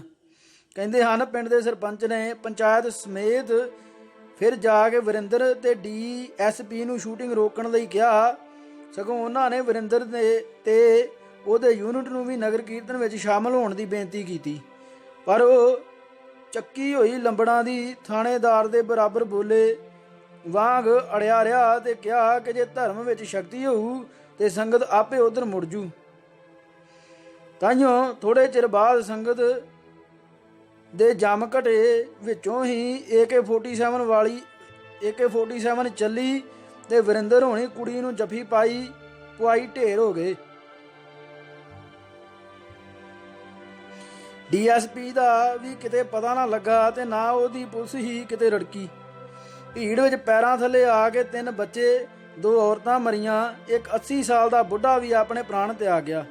ਕਹਿੰਦੇ ਹਨ ਪਿੰਡ ਦੇ ਸਰਪੰਚ ਨੇ ਪੰਚਾਇਤ ਸਮੇਤ ਫਿਰ ਜਾ ਕੇ ਵਰਿੰਦਰ ਤੇ DSP ਨੂੰ ਸ਼ੂਟਿੰਗ ਰੋਕਣ ਲਈ ਕਿਹਾ। ਸਗੋਂ ਉਹਨਾਂ ਨੇ ਵਰਿੰਦਰ ਦੇ ਤੇ ਉਹਦੇ ਯੂਨਿਟ ਨੂੰ ਵੀ ਨਗਰ ਕੀਰਤਨ ਵਿੱਚ ਸ਼ਾਮਲ ਹੋਣ ਦੀ ਬੇਨਤੀ ਕੀਤੀ, ਪਰ ਉਹ ਚੱਕੀ ਹੋਈ ਲੰਬੜਾਂ ਦੀ ਥਾਣੇਦਾਰ ਦੇ ਬਰਾਬਰ ਬੋਲੇ ਵਾਂਗ ਅੜਿਆ ਰਿਹਾ ਤੇ ਕਿਹਾ ਕਿ ਜੇ ਧਰਮ ਵਿੱਚ ਸ਼ਕਤੀ ਹੋਊ ਤੇ ਸੰਗਤ ਆਪੇ ਉਧਰ ਮੁੜ ਜੂ। ਤਾਂਹੀਓ ਥੋੜੇ ਚਿਰ ਬਾਅਦ ਸੰਗਤ ਦੇ ਜੰਮ ਘਟੇ ਵਿੱਚੋਂ ਹੀ AK-47 ਚੱਲੀ ਤੇ ਵਰਿੰਦਰ ਹੋਣੀ ਕੁੜੀ ਨੂੰ ਜੱਫੀ ਪਵਾਈ ਢੇਰ ਹੋ ਗਏ। DSP ਦਾ ਵੀ ਕਿਤੇ ਪਤਾ ਨਾ ਲੱਗਾ ਤੇ ਨਾ ਉਹਦੀ ਪੁਲਿਸ ਹੀ ਕਿਤੇ ਰੜਕੀ। ਭੀੜ ਵਿੱਚ ਪੈਰਾਂ ਥੱਲੇ ਆ ਕੇ 3 ਬੱਚੇ, 2 ਔਰਤਾਂ ਮਰੀਆਂ, ਇੱਕ 80 ਸਾਲ ਦਾ ਬੁੱਢਾ ਵੀ ਆਪਣੇ ਪ੍ਰਾਣ ਤਿਆਗ ਗਿਆ।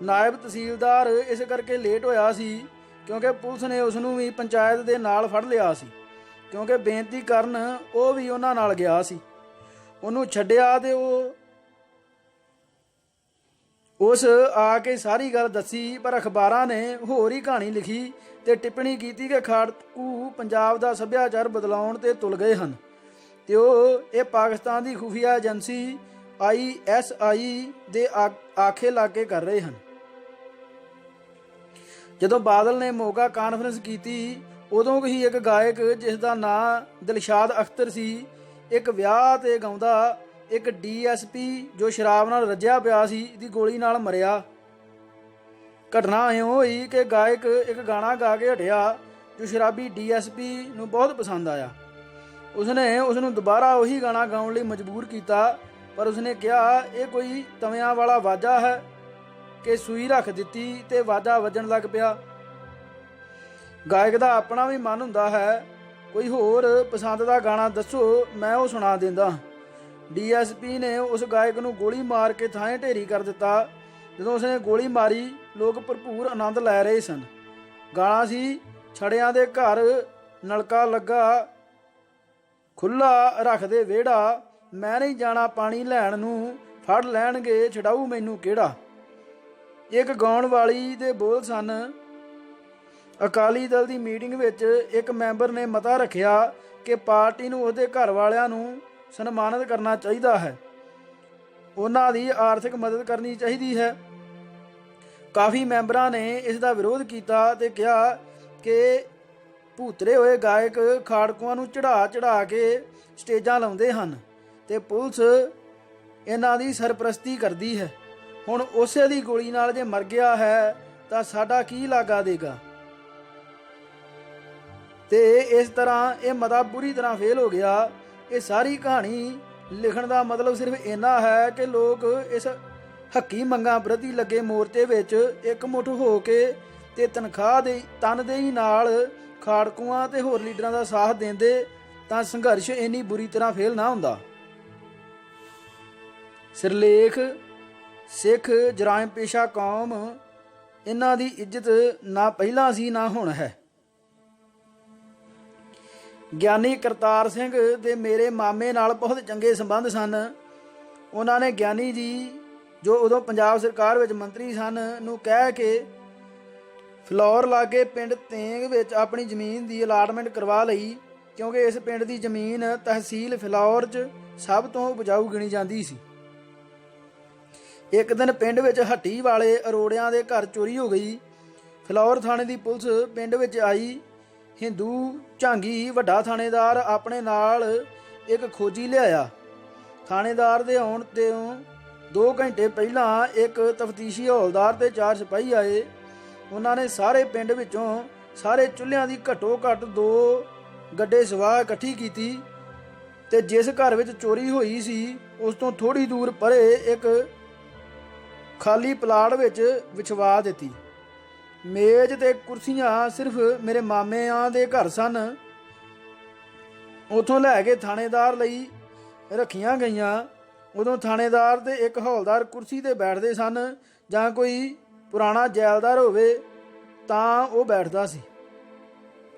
ਨਾਇਬ ਤਹਿਸੀਲਦਾਰ ਇਸ ਕਰਕੇ ਲੇਟ ਹੋਇਆ ਸੀ ਕਿਉਂਕਿ ਪੁਲਿਸ ਨੇ ਉਸ ਨੂੰ ਵੀ ਪੰਚਾਇਤ ਦੇ ਨਾਲ ਫੜ ਲਿਆ ਸੀ, ਕਿਉਂਕਿ ਬੇਨਤੀ ਕਰਨ ਉਹ ਵੀ ਉਹਨਾਂ ਨਾਲ ਗਿਆ ਸੀ। ਉਹਨੂੰ ਛੱਡਿਆ ਤੇ ਉਸ ਆ ਕੇ ਸਾਰੀ ਗੱਲ ਦੱਸੀ, ਪਰ ਅਖਬਾਰਾਂ ਨੇ ਹੋਰ ਹੀ ਕਹਾਣੀ ਲਿਖੀ ਤੇ ਟਿੱਪਣੀ ਕੀਤੀ ਕਿ ਖਾੜਕੂ ਪੰਜਾਬ ਦਾ ਸੱਭਿਆਚਾਰ ਬਦਲਾਉਣ ਤੇ ਤੁਲ ਗਏ ਹਨ ਤੇ ਇਹ ਪਾਕਿਸਤਾਨ ਦੀ ਖੁਫੀਆ ਏਜੰਸੀ ISI ਦੇ ਆਖੇ ਲਾਗੇ ਕਰ ਰਹੇ ਹਨ। ਜਦੋਂ ਬਾਦਲ ਨੇ ਮੋਗਾ ਕਾਨਫਰੰਸ ਕੀਤੀ ਉਦੋਂ ਹੀ ਇੱਕ ਗਾਇਕ ਜਿਸ ਦਾ ਨਾਂ ਦਿਲਸ਼ਾਦ ਅਖਤਰ ਸੀ, ਇੱਕ ਵਿਆਹ ਤੇ ਗਾਉਂਦਾ ਇੱਕ DSP ਜੋ ਸ਼ਰਾਬ ਨਾਲ ਰੱਜਿਆ ਪਿਆ ਸੀ ਦੀ ਗੋਲੀ ਨਾਲ ਮਰਿਆ। ਘਟਨਾ ਇਉਂ ਹੋਈ ਕਿ ਗਾਇਕ ਇੱਕ ਗਾਣਾ ਗਾ ਕੇ ਹਟਿਆ ਜੋ ਸ਼ਰਾਬੀ DSP ਨੂੰ ਬਹੁਤ ਪਸੰਦ ਆਇਆ। ਉਸਨੇ ਉਸ ਨੂੰ ਦੁਬਾਰਾ ਉਹੀ ਗਾਣਾ ਗਾਉਣ ਲਈ ਮਜਬੂਰ ਕੀਤਾ, ਪਰ ਉਸਨੇ ਕਿਹਾ ਇਹ ਕੋਈ ਤਵਿਆਂ ਵਾਲਾ ਵਾਜਾ ਹੈ ਕਿ ਸੂਈ ਰੱਖ ਦਿੱਤੀ ਤੇ ਵਾਜਾ ਵੱਜਣ ਲੱਗ ਪਿਆ। ਗਾਇਕ ਦਾ ਆਪਣਾ ਵੀ ਮਨ ਹੁੰਦਾ ਹੈ, ਕੋਈ ਹੋਰ ਪਸੰਦ ਦਾ ਗਾਣਾ ਦੱਸੋ, ਮੈਂ ਉਹ ਸੁਣਾ ਦਿੰਦਾ। DSP ਨੇ ਉਸ ਗਾਇਕ ਨੂੰ ਗੋਲੀ ਮਾਰ ਕੇ ਥਾਂ ਢੇਰੀ ਕਰ ਦਿੱਤਾ। ਜਦੋਂ ਉਸਨੇ ਗੋਲੀ ਮਾਰੀ ਲੋਕ ਭਰਪੂਰ ਆਨੰਦ ਲੈ ਰਹੇ ਸਨ। ਗਾਣਾ ਸੀ ਛੜਿਆਂ ਦੇ ਘਰ ਨਲਕਾ ਲੱਗਾ ਖੁੱਲਾ ਰੱਖਦੇ ਵਿਹੜਾ, ਮੈਂ ਨਹੀਂ ਜਾਣਾ ਪਾਣੀ ਲੈਣ ਨੂੰ, ਫੜ ਲੈਣਗੇ ਛਡਾਊ ਮੈਨੂੰ ਕਿਹੜਾ। ਇੱਕ ਗਾਉਣ ਵਾਲੀ ਦੇ ਬੋਲ ਸਨ। ਅਕਾਲੀ ਦਲ ਦੀ ਮੀਟਿੰਗ ਵਿੱਚ ਇੱਕ ਮੈਂਬਰ ਨੇ ਮਤਾ ਰੱਖਿਆ ਕਿ ਪਾਰਟੀ ਨੂੰ ਉਹਦੇ ਘਰ ਵਾਲਿਆਂ ਨੂੰ ਸਨਮਾਨਿਤ ਕਰਨਾ ਚਾਹੀਦਾ ਹੈ, ਉਹਨਾਂ ਦੀ ਆਰਥਿਕ ਮਦਦ ਕਰਨੀ ਚਾਹੀਦੀ ਹੈ। ਕਾਫੀ ਮੈਂਬਰਾਂ ਨੇ ਇਸ ਦਾ ਵਿਰੋਧ ਕੀਤਾ ਤੇ ਕਿਹਾ ਕਿ ਭੂਤਰੇ ਹੋਏ ਗਾਇਕ ਖਾੜਕੂਆਂ ਨੂੰ ਚੜਾ ਕੇ ਸਟੇਜਾਂ ਲਾਉਂਦੇ ਹਨ ਤੇ ਪੁਲਿਸ ਇਹਨਾਂ ਦੀ ਸਰਪ੍ਰਸਤੀ ਕਰਦੀ ਹੈ। ਹੁਣ ਉਸੇ ਦੀ ਗੋਲੀ ਨਾਲ ਜੇ ਮਰ ਗਿਆ ਹੈ ਤਾਂ ਸਾਡਾ ਕੀ ਲਾਗਾ ਦੇਗਾ। ਤੇ ਇਸ ਤਰ੍ਹਾਂ ਇਹ ਮਤਾ ਬੁਰੀ ਤਰ੍ਹਾਂ ਫੇਲ ਹੋ ਗਿਆ। ਇਹ ਸਾਰੀ ਕਹਾਣੀ ਲਿਖਣ ਦਾ ਮਤਲਬ ਸਿਰਫ ਇੰਨਾ ਹੈ ਕਿ ਲੋਕ ਇਸ ਹੱਕੀ ਮੰਗਾਂ ਪ੍ਰਤੀ ਲੱਗੇ ਮੋਰਚੇ ਵਿੱਚ ਇਕਮੁੱਠ ਹੋ ਕੇ ਤੇ ਤਨਦੇਹੀ ਨਾਲ ਖਾੜਕੂਆਂ ਤੇ ਹੋਰ ਲੀਡਰਾਂ ਦਾ ਸਾਥ ਦਿੰਦੇ ਤਾਂ ਸੰਘਰਸ਼ ਇੰਨੀ ਬੁਰੀ ਤਰ੍ਹਾਂ ਫੇਲ ਨਾ ਹੁੰਦਾ। ਸਿਰਲੇਖ ਸਿੱਖ ਜਰਾਇਮ ਪੇਸ਼ਾ ਕੌਮ, ਇਹਨਾਂ ਦੀ ਇੱਜ਼ਤ ਨਾ ਪਹਿਲਾਂ ਸੀ ਨਾ ਹੁਣ ਹੈ। ਗਿਆਨੀ ਕਰਤਾਰ ਸਿੰਘ ਦੇ ਮੇਰੇ ਮਾਮੇ ਨਾਲ ਬਹੁਤ ਚੰਗੇ ਸੰਬੰਧ ਸਨ। ਉਹਨਾਂ ਨੇ ਗਿਆਨੀ ਜੀ ਜੋ ਉਦੋਂ ਪੰਜਾਬ ਸਰਕਾਰ ਵਿੱਚ ਮੰਤਰੀ ਸਨ ਨੂੰ ਕਹਿ ਕੇ ਫਲੌਰ ਲਾਗੇ ਪਿੰਡ ਤੇਂਗ ਵਿੱਚ ਆਪਣੀ ਜ਼ਮੀਨ ਦੀ ਅਲਾਟਮੈਂਟ ਕਰਵਾ ਲਈ, ਕਿਉਂਕਿ ਇਸ ਪਿੰਡ ਦੀ ਜ਼ਮੀਨ ਤਹਿਸੀਲ ਫਲੌਰ 'ਚ ਸਭ ਤੋਂ ਉਪਜਾਊ ਗਿਣੀ ਜਾਂਦੀ ਸੀ। ਇੱਕ ਦਿਨ ਪਿੰਡ ਵਿੱਚ ਹੱਟੀ ਵਾਲੇ ਅਰੋੜਿਆਂ ਦੇ ਘਰ ਚੋਰੀ ਹੋ ਗਈ। ਫਲੌਰ ਥਾਣੇ ਦੀ ਪੁਲਿਸ ਪਿੰਡ ਵਿੱਚ ਆਈ। ਹਿੰਦੂ ਝਾਂਗੀ ਵੱਡਾ ਥਾਣੇਦਾਰ ਆਪਣੇ ਨਾਲ ਇੱਕ ਖੋਜੀ ਲਿਆਇਆ। ਥਾਣੇਦਾਰ ਦੇ ਆਉਣ ਤੋਂ 2 ਘੰਟੇ ਪਹਿਲਾਂ ਇੱਕ ਤਫਤੀਸ਼ੀ ਹੌਲਦਾਰ ਤੇ 4 ਸਿਪਾਹੀ ਆਏ। ਉਹਨਾਂ ਨੇ ਸਾਰੇ ਪਿੰਡ ਵਿੱਚੋਂ ਸਾਰੇ ਚੁੱਲ੍ਹਿਆਂ ਦੀ ਘੱਟੋ ਘੱਟ 2 ਗੱਡੇ ਸਵਾਹ ਇਕੱਠੀ ਕੀਤੀ ਤੇ ਜਿਸ ਘਰ ਵਿੱਚ ਚੋਰੀ ਹੋਈ ਸੀ ਉਸ ਤੋਂ ਥੋੜ੍ਹੀ ਦੂਰ ਪਰੇ ਇੱਕ ਖਾਲੀ ਪਲਾਟ ਵਿੱਚ ਵਿਛਵਾ ਦਿੱਤੀ। ਮੇਜ਼ ਤੇ ਕੁਰਸੀਆਂ ਸਿਰਫ ਮੇਰੇ ਮਾਮਿਆਂ ਦੇ ਘਰ ਸਨ। ਉੱਥੋਂ ਲੈ ਕੇ ਥਾਣੇਦਾਰ ਲਈ ਰੱਖੀਆਂ ਗਈਆਂ। ਉਦੋਂ ਥਾਣੇਦਾਰ ਤੇ ਇੱਕ ਹੌਲਦਾਰ ਕੁਰਸੀ ਤੇ ਬੈਠਦੇ ਸਨ, ਜਾਂ ਕੋਈ ਪੁਰਾਣਾ ਜੈਲਦਾਰ ਹੋਵੇ ਤਾਂ ਉਹ ਬੈਠਦਾ ਸੀ।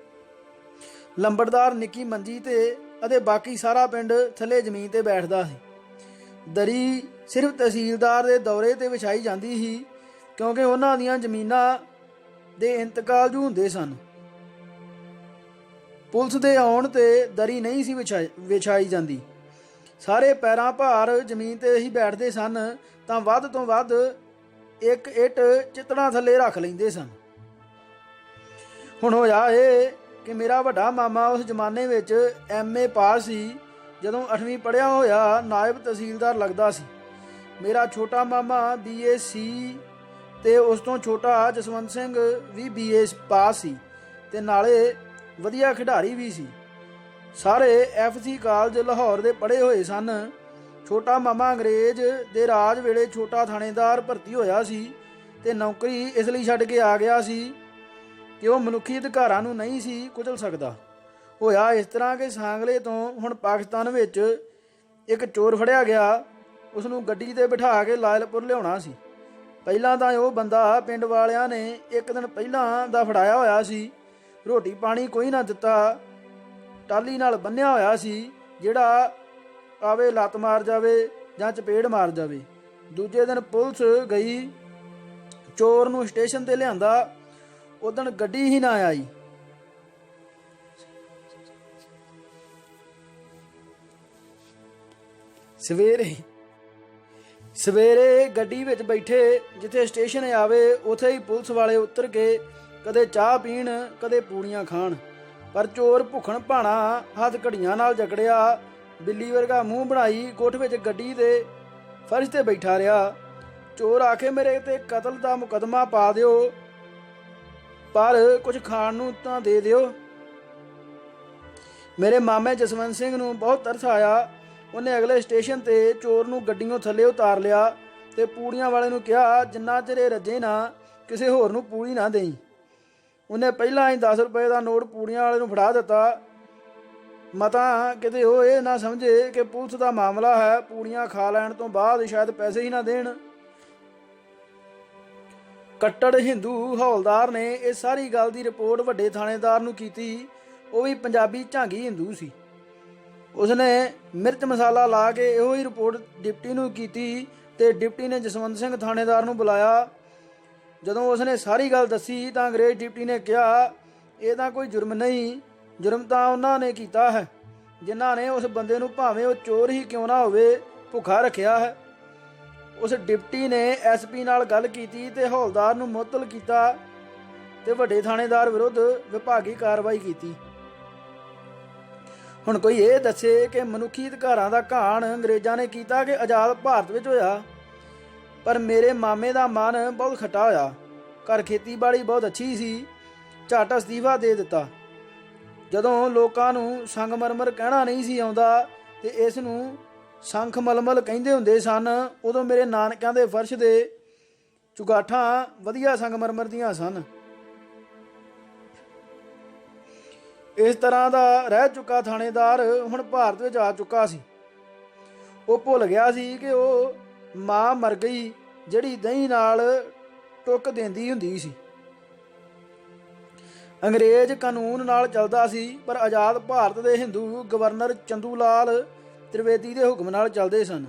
ਲੰਬੜਦਾਰ ਨਿੱਕੀ ਮੰਜੀ ਤੇ ਅਤੇ ਬਾਕੀ ਸਾਰਾ ਪਿੰਡ ਥੱਲੇ ਜ਼ਮੀਨ ਤੇ ਬੈਠਦਾ ਸੀ। ਦਰੀ ਸਿਰਫ ਤਹਿਸੀਲਦਾਰ ਦੇ ਦੌਰੇ ਤੇ ਵਿਛਾਈ ਜਾਂਦੀ ਸੀ, ਕਿਉਂਕਿ ਉਹਨਾਂ ਦੀਆਂ ਜ਼ਮੀਨਾਂ ਦੇ ਇੰਤਕਾਲ ਜੂ ਹੁੰਦੇ ਸਨ। ਪੁਲਿਸ ਦੇ ਆਉਣ ਤੇ ਦਰੀ ਨਹੀਂ ਸੀ ਵਿਛਾਈ ਜਾਂਦੀ। ਸਾਰੇ ਪੈਰਾਂ ਭਾਰ ਜ਼ਮੀਨ ਤੇ ਹੀ ਬੈਠਦੇ ਸਨ ਤਾਂ ਵੱਧ ਤੋਂ ਵੱਧ ਇੱਕ ਇੱਟ ਚਿੱਤੜਾਂ ਥੱਲੇ ਰੱਖ ਲੈਂਦੇ ਸਨ। ਹੁਣ ਹੋਇਆ ਇਹ ਕਿ ਮੇਰਾ ਵੱਡਾ ਮਾਮਾ ਉਸ ਜ਼ਮਾਨੇ ਵਿੱਚ MA ਪਾਸ ਸੀ। ਜਦੋਂ 8ਵੀਂ ਪੜ੍ਹਿਆ ਹੋਇਆ ਨਾਇਬ ਤਹਿਸੀਲਦਾਰ ਲੱਗਦਾ ਸੀ। ਮੇਰਾ ਛੋਟਾ ਮਾਮਾ BAC ਤੇ ਉਸ ਤੋਂ ਛੋਟਾ ਜਸਵੰਤ ਸਿੰਘ ਵੀ BA ਪਾਸ ਸੀ ਤੇ ਨਾਲੇ ਵਧੀਆ ਖਿਡਾਰੀ ਵੀ ਸੀ। ਸਾਰੇ FC ਕਾਲਜ ਲਾਹੌਰ ਦੇ ਪੜ੍ਹੇ ਹੋਏ ਸਨ। ਛੋਟਾ ਮਾਮਾ ਅੰਗਰੇਜ਼ ਦੇ ਰਾਜ ਵੇਲੇ ਛੋਟਾ ਥਾਣੇਦਾਰ ਭਰਤੀ ਹੋਇਆ ਸੀ ਤੇ ਨੌਕਰੀ ਇਸ ਲਈ ਛੱਡ ਕੇ ਆ ਗਿਆ ਸੀ ਕਿ ਉਹ ਮਨੁੱਖੀ ਅਧਿਕਾਰਾਂ ਨੂੰ ਨਹੀਂ ਸੀ ਕੁਚਲ ਸਕਦਾ। ਹੋਇਆ ਇਸ ਤਰ੍ਹਾਂ ਕਿ ਸਾਂਗਲੇ ਤੋਂ ਹੁਣ ਪਾਕਿਸਤਾਨ ਵਿੱਚ ਇੱਕ ਚੋਰ ਫੜਿਆ ਗਿਆ। ਉਸ ਨੂੰ ਗੱਡੀ ਤੇ ਬਿਠਾ ਕੇ ਲਾਇਲਪੁਰ ਲਿਆਉਣਾ ਸੀ। ਪਹਿਲਾਂ ਤਾਂ ਉਹ ਬੰਦਾ ਪਿੰਡ ਵਾਲਿਆਂ ਨੇ ਇੱਕ ਦਿਨ ਪਹਿਲਾਂ ਦਾ ਫੜਾਇਆ ਹੋਇਆ ਸੀ। ਰੋਟੀ ਪਾਣੀ ਕੋਈ ਨਾ ਦਿੱਤਾ। ਟਾਲੀ ਨਾਲ ਬੰਨਿਆ ਹੋਇਆ ਸੀ, ਜਿਹੜਾ ਆਵੇ ਲੱਤ ਮਾਰ ਜਾਵੇ ਜਾਂ ਚਪੇੜ ਮਾਰ ਜਾਵੇ। ਦੂਜੇ ਦਿਨ ਪੁਲਿਸ ਗਈ, ਚੋਰ ਨੂੰ ਸਟੇਸ਼ਨ ਤੇ ਲਿਆਂਦਾ। ਉਦਣ ਗੱਡੀ ਹੀ ਨਾ ਆਈ। ਸਵੇਰੇ ਗੱਡੀ ਵਿੱਚ ਬੈਠੇ, ਜਿੱਥੇ ਸਟੇਸ਼ਨ ਆਵੇ ਉੱਥੇ ਹੀ ਪੁਲਿਸ ਵਾਲੇ ਉਤਰ ਕੇ ਕਦੇ ਚਾਹ ਪੀਣ ਕਦੇ ਪੂੜੀਆਂ ਖਾਣ। ਪਰ ਚੋਰ ਭੁੱਖਣ ਭਾਣਾ ਹੱਥ ਘੜੀਆਂ ਨਾਲ ਜਕੜਿਆ, ਬਿੱਲੀ ਵਰਗਾ ਮੂੰਹ ਬਣਾਈ ਕੋਠ ਵਿੱਚ ਗੱਡੀ ਦੇ ਫਰਸ਼ ਤੇ ਬੈਠਾ ਰਿਹਾ। ਚੋਰ ਆਖੇ ਮੇਰੇ ਤੇ ਕਤਲ ਦਾ ਮੁਕੱਦਮਾ ਪਾ ਦਿਓ, ਪਰ ਕੁਝ ਖਾਣ ਨੂੰ ਤਾਂ ਦੇ ਦਿਓ। ਮੇਰੇ ਮਾਮੇ ਜਸਵੰਤ ਸਿੰਘ ਨੂੰ ਬਹੁਤ ਤਰਸ ਆਇਆ। ਉਹਨੇ ਅਗਲੇ ਸਟੇਸ਼ਨ ਤੇ ਚੋਰ ਨੂੰ ਗੱਡੀਓਂ ਥੱਲੇ ਉਤਾਰ ਲਿਆ ਤੇ ਪੂੜੀਆਂ ਵਾਲੇ ਨੂੰ ਕਿਹਾ, ਜਿੰਨਾ ਚਿਰ ਰੱਜੇ ਨਾ ਕਿਸੇ ਹੋਰ ਨੂੰ ਪੂੜੀ ਨਾ ਦੇਈ। ਉਹਨੇ ਪਹਿਲਾਂ ਹੀ 10 ਰੁਪਏ ਦਾ ਨੋਟ ਪੂੜੀਆਂ ਵਾਲੇ ਨੂੰ ਫੜਾ ਦਿੱਤਾ। ਮਤਾ ਕਿਤੇ ਉਹ ਇਹ ਨਾ ਸਮਝੇ ਕਿ ਪੁਲਿਸ ਦਾ ਮਾਮਲਾ ਹੈ। ਪੂੜੀਆਂ ਖਾ ਲੈਣ ਤੋਂ ਬਾਅਦ ਸ਼ਾਇਦ ਪੈਸੇ ਹੀ ਨਾ ਦੇਣ। ਕੱਟੜ ਹਿੰਦੂ ਹੌਲਦਾਰ ਨੇ ਇਹ ਸਾਰੀ ਗੱਲ ਦੀ ਰਿਪੋਰਟ ਵੱਡੇ ਥਾਣੇਦਾਰ ਨੂੰ ਕੀਤੀ। ਉਹ ਵੀ ਪੰਜਾਬੀ ਝਾਂਗੀ ਹਿੰਦੂ ਸੀ। ਉਸਨੇ ਮਿਰਚ ਮਸਾਲਾ ਲਾ ਕੇ ਇਹੋ ਹੀ ਰਿਪੋਰਟ ਡਿਪਟੀ ਨੂੰ ਕੀਤੀ ਤੇ ਡਿਪਟੀ ਨੇ ਜਸਵੰਤ ਸਿੰਘ ਥਾਣੇਦਾਰ ਨੂੰ ਬੁਲਾਇਆ। ਜਦੋਂ ਉਸਨੇ ਸਾਰੀ ਗੱਲ ਦੱਸੀ ਤਾਂ ਅੰਗਰੇਜ਼ ਡਿਪਟੀ ਨੇ ਕਿਹਾ, ਇਹ ਤਾਂ ਕੋਈ ਜੁਰਮ ਨਹੀਂ, ਜੁਰਮ ਤਾਂ ਉਹਨਾਂ ਨੇ ਕੀਤਾ ਹੈ ਜਿਨ੍ਹਾਂ ਨੇ ਉਸ ਬੰਦੇ ਨੂੰ, ਭਾਵੇਂ ਉਹ ਚੋਰ ਹੀ ਕਿਉਂ ਨਾ ਹੋਵੇ, ਭੁੱਖਾ ਰੱਖਿਆ ਹੈ। ਉਸ ਡਿਪਟੀ ਨੇ SP ਨਾਲ ਗੱਲ ਕੀਤੀ ਤੇ ਹੌਲਦਾਰ ਨੂੰ ਮੁਅੱਤਲ ਕੀਤਾ ਤੇ ਵੱਡੇ ਥਾਣੇਦਾਰ ਵਿਰੁੱਧ ਵਿਭਾਗੀ ਕਾਰਵਾਈ ਕੀਤੀ। ਹੁਣ ਕੋਈ ਇਹ ਦੱਸੇ ਕਿ ਮਨੁੱਖੀ ਅਧਿਕਾਰਾਂ ਦਾ ਘਾਣ ਅੰਗਰੇਜ਼ਾਂ ਨੇ ਕੀਤਾ ਕਿ ਆਜ਼ਾਦ ਭਾਰਤ ਵਿੱਚ ਹੋਇਆ। ਪਰ ਮੇਰੇ ਮਾਮੇ ਦਾ ਮਨ ਬਹੁਤ ਖੱਟਾ ਹੋਇਆ। ਘਰ ਖੇਤੀਬਾੜੀ ਬਹੁਤ ਅੱਛੀ ਸੀ। ਝੱਟ ਅਸਤੀਫਾ ਦੇ ਦਿੱਤਾ। ਜਦੋਂ ਲੋਕਾਂ ਨੂੰ ਸੰਗਮਰਮਰ ਕਹਿਣਾ ਨਹੀਂ ਸੀ ਆਉਂਦਾ ਤੇ ਇਸ ਨੂੰ ਸੰਖ ਮਲਮਲ ਕਹਿੰਦੇ ਹੁੰਦੇ ਸਨ, ਉਦੋਂ ਮੇਰੇ ਨਾਨਕਿਆਂ ਦੇ ਫਰਸ਼ ਦੇ ਚੁਗਾਠਾਂ ਵਧੀਆ ਸੰਗਮਰਮਰ ਦੀਆਂ ਸਨ। ਇਸ ਤਰ੍ਹਾਂ ਦਾ ਰਹਿ ਚੁੱਕਾ ਥਾਣੇਦਾਰ ਹੁਣ ਭਾਰਤ ਵਿੱਚ ਆ ਚੁੱਕਾ ਸੀ। ਉਹ ਭੁੱਲ ਗਿਆ ਸੀ ਕਿ ਉਹ ਮਾਂ ਮਰ ਗਈ ਜਿਹੜੀ ਦਹੀਂ ਨਾਲ ਟੁੱਕ ਦਿੰਦੀ ਹੁੰਦੀ ਸੀ। ਅੰਗਰੇਜ਼ ਕਾਨੂੰਨ ਨਾਲ ਚੱਲਦਾ ਸੀ, ਪਰ ਆਜ਼ਾਦ ਭਾਰਤ ਦੇ ਹਿੰਦੂ ਗਵਰਨਰ ਚੰਦੂ ਲਾਲ ਤ੍ਰਿਵੇਦੀ ਦੇ ਹੁਕਮ ਨਾਲ ਚੱਲਦੇ ਸਨ।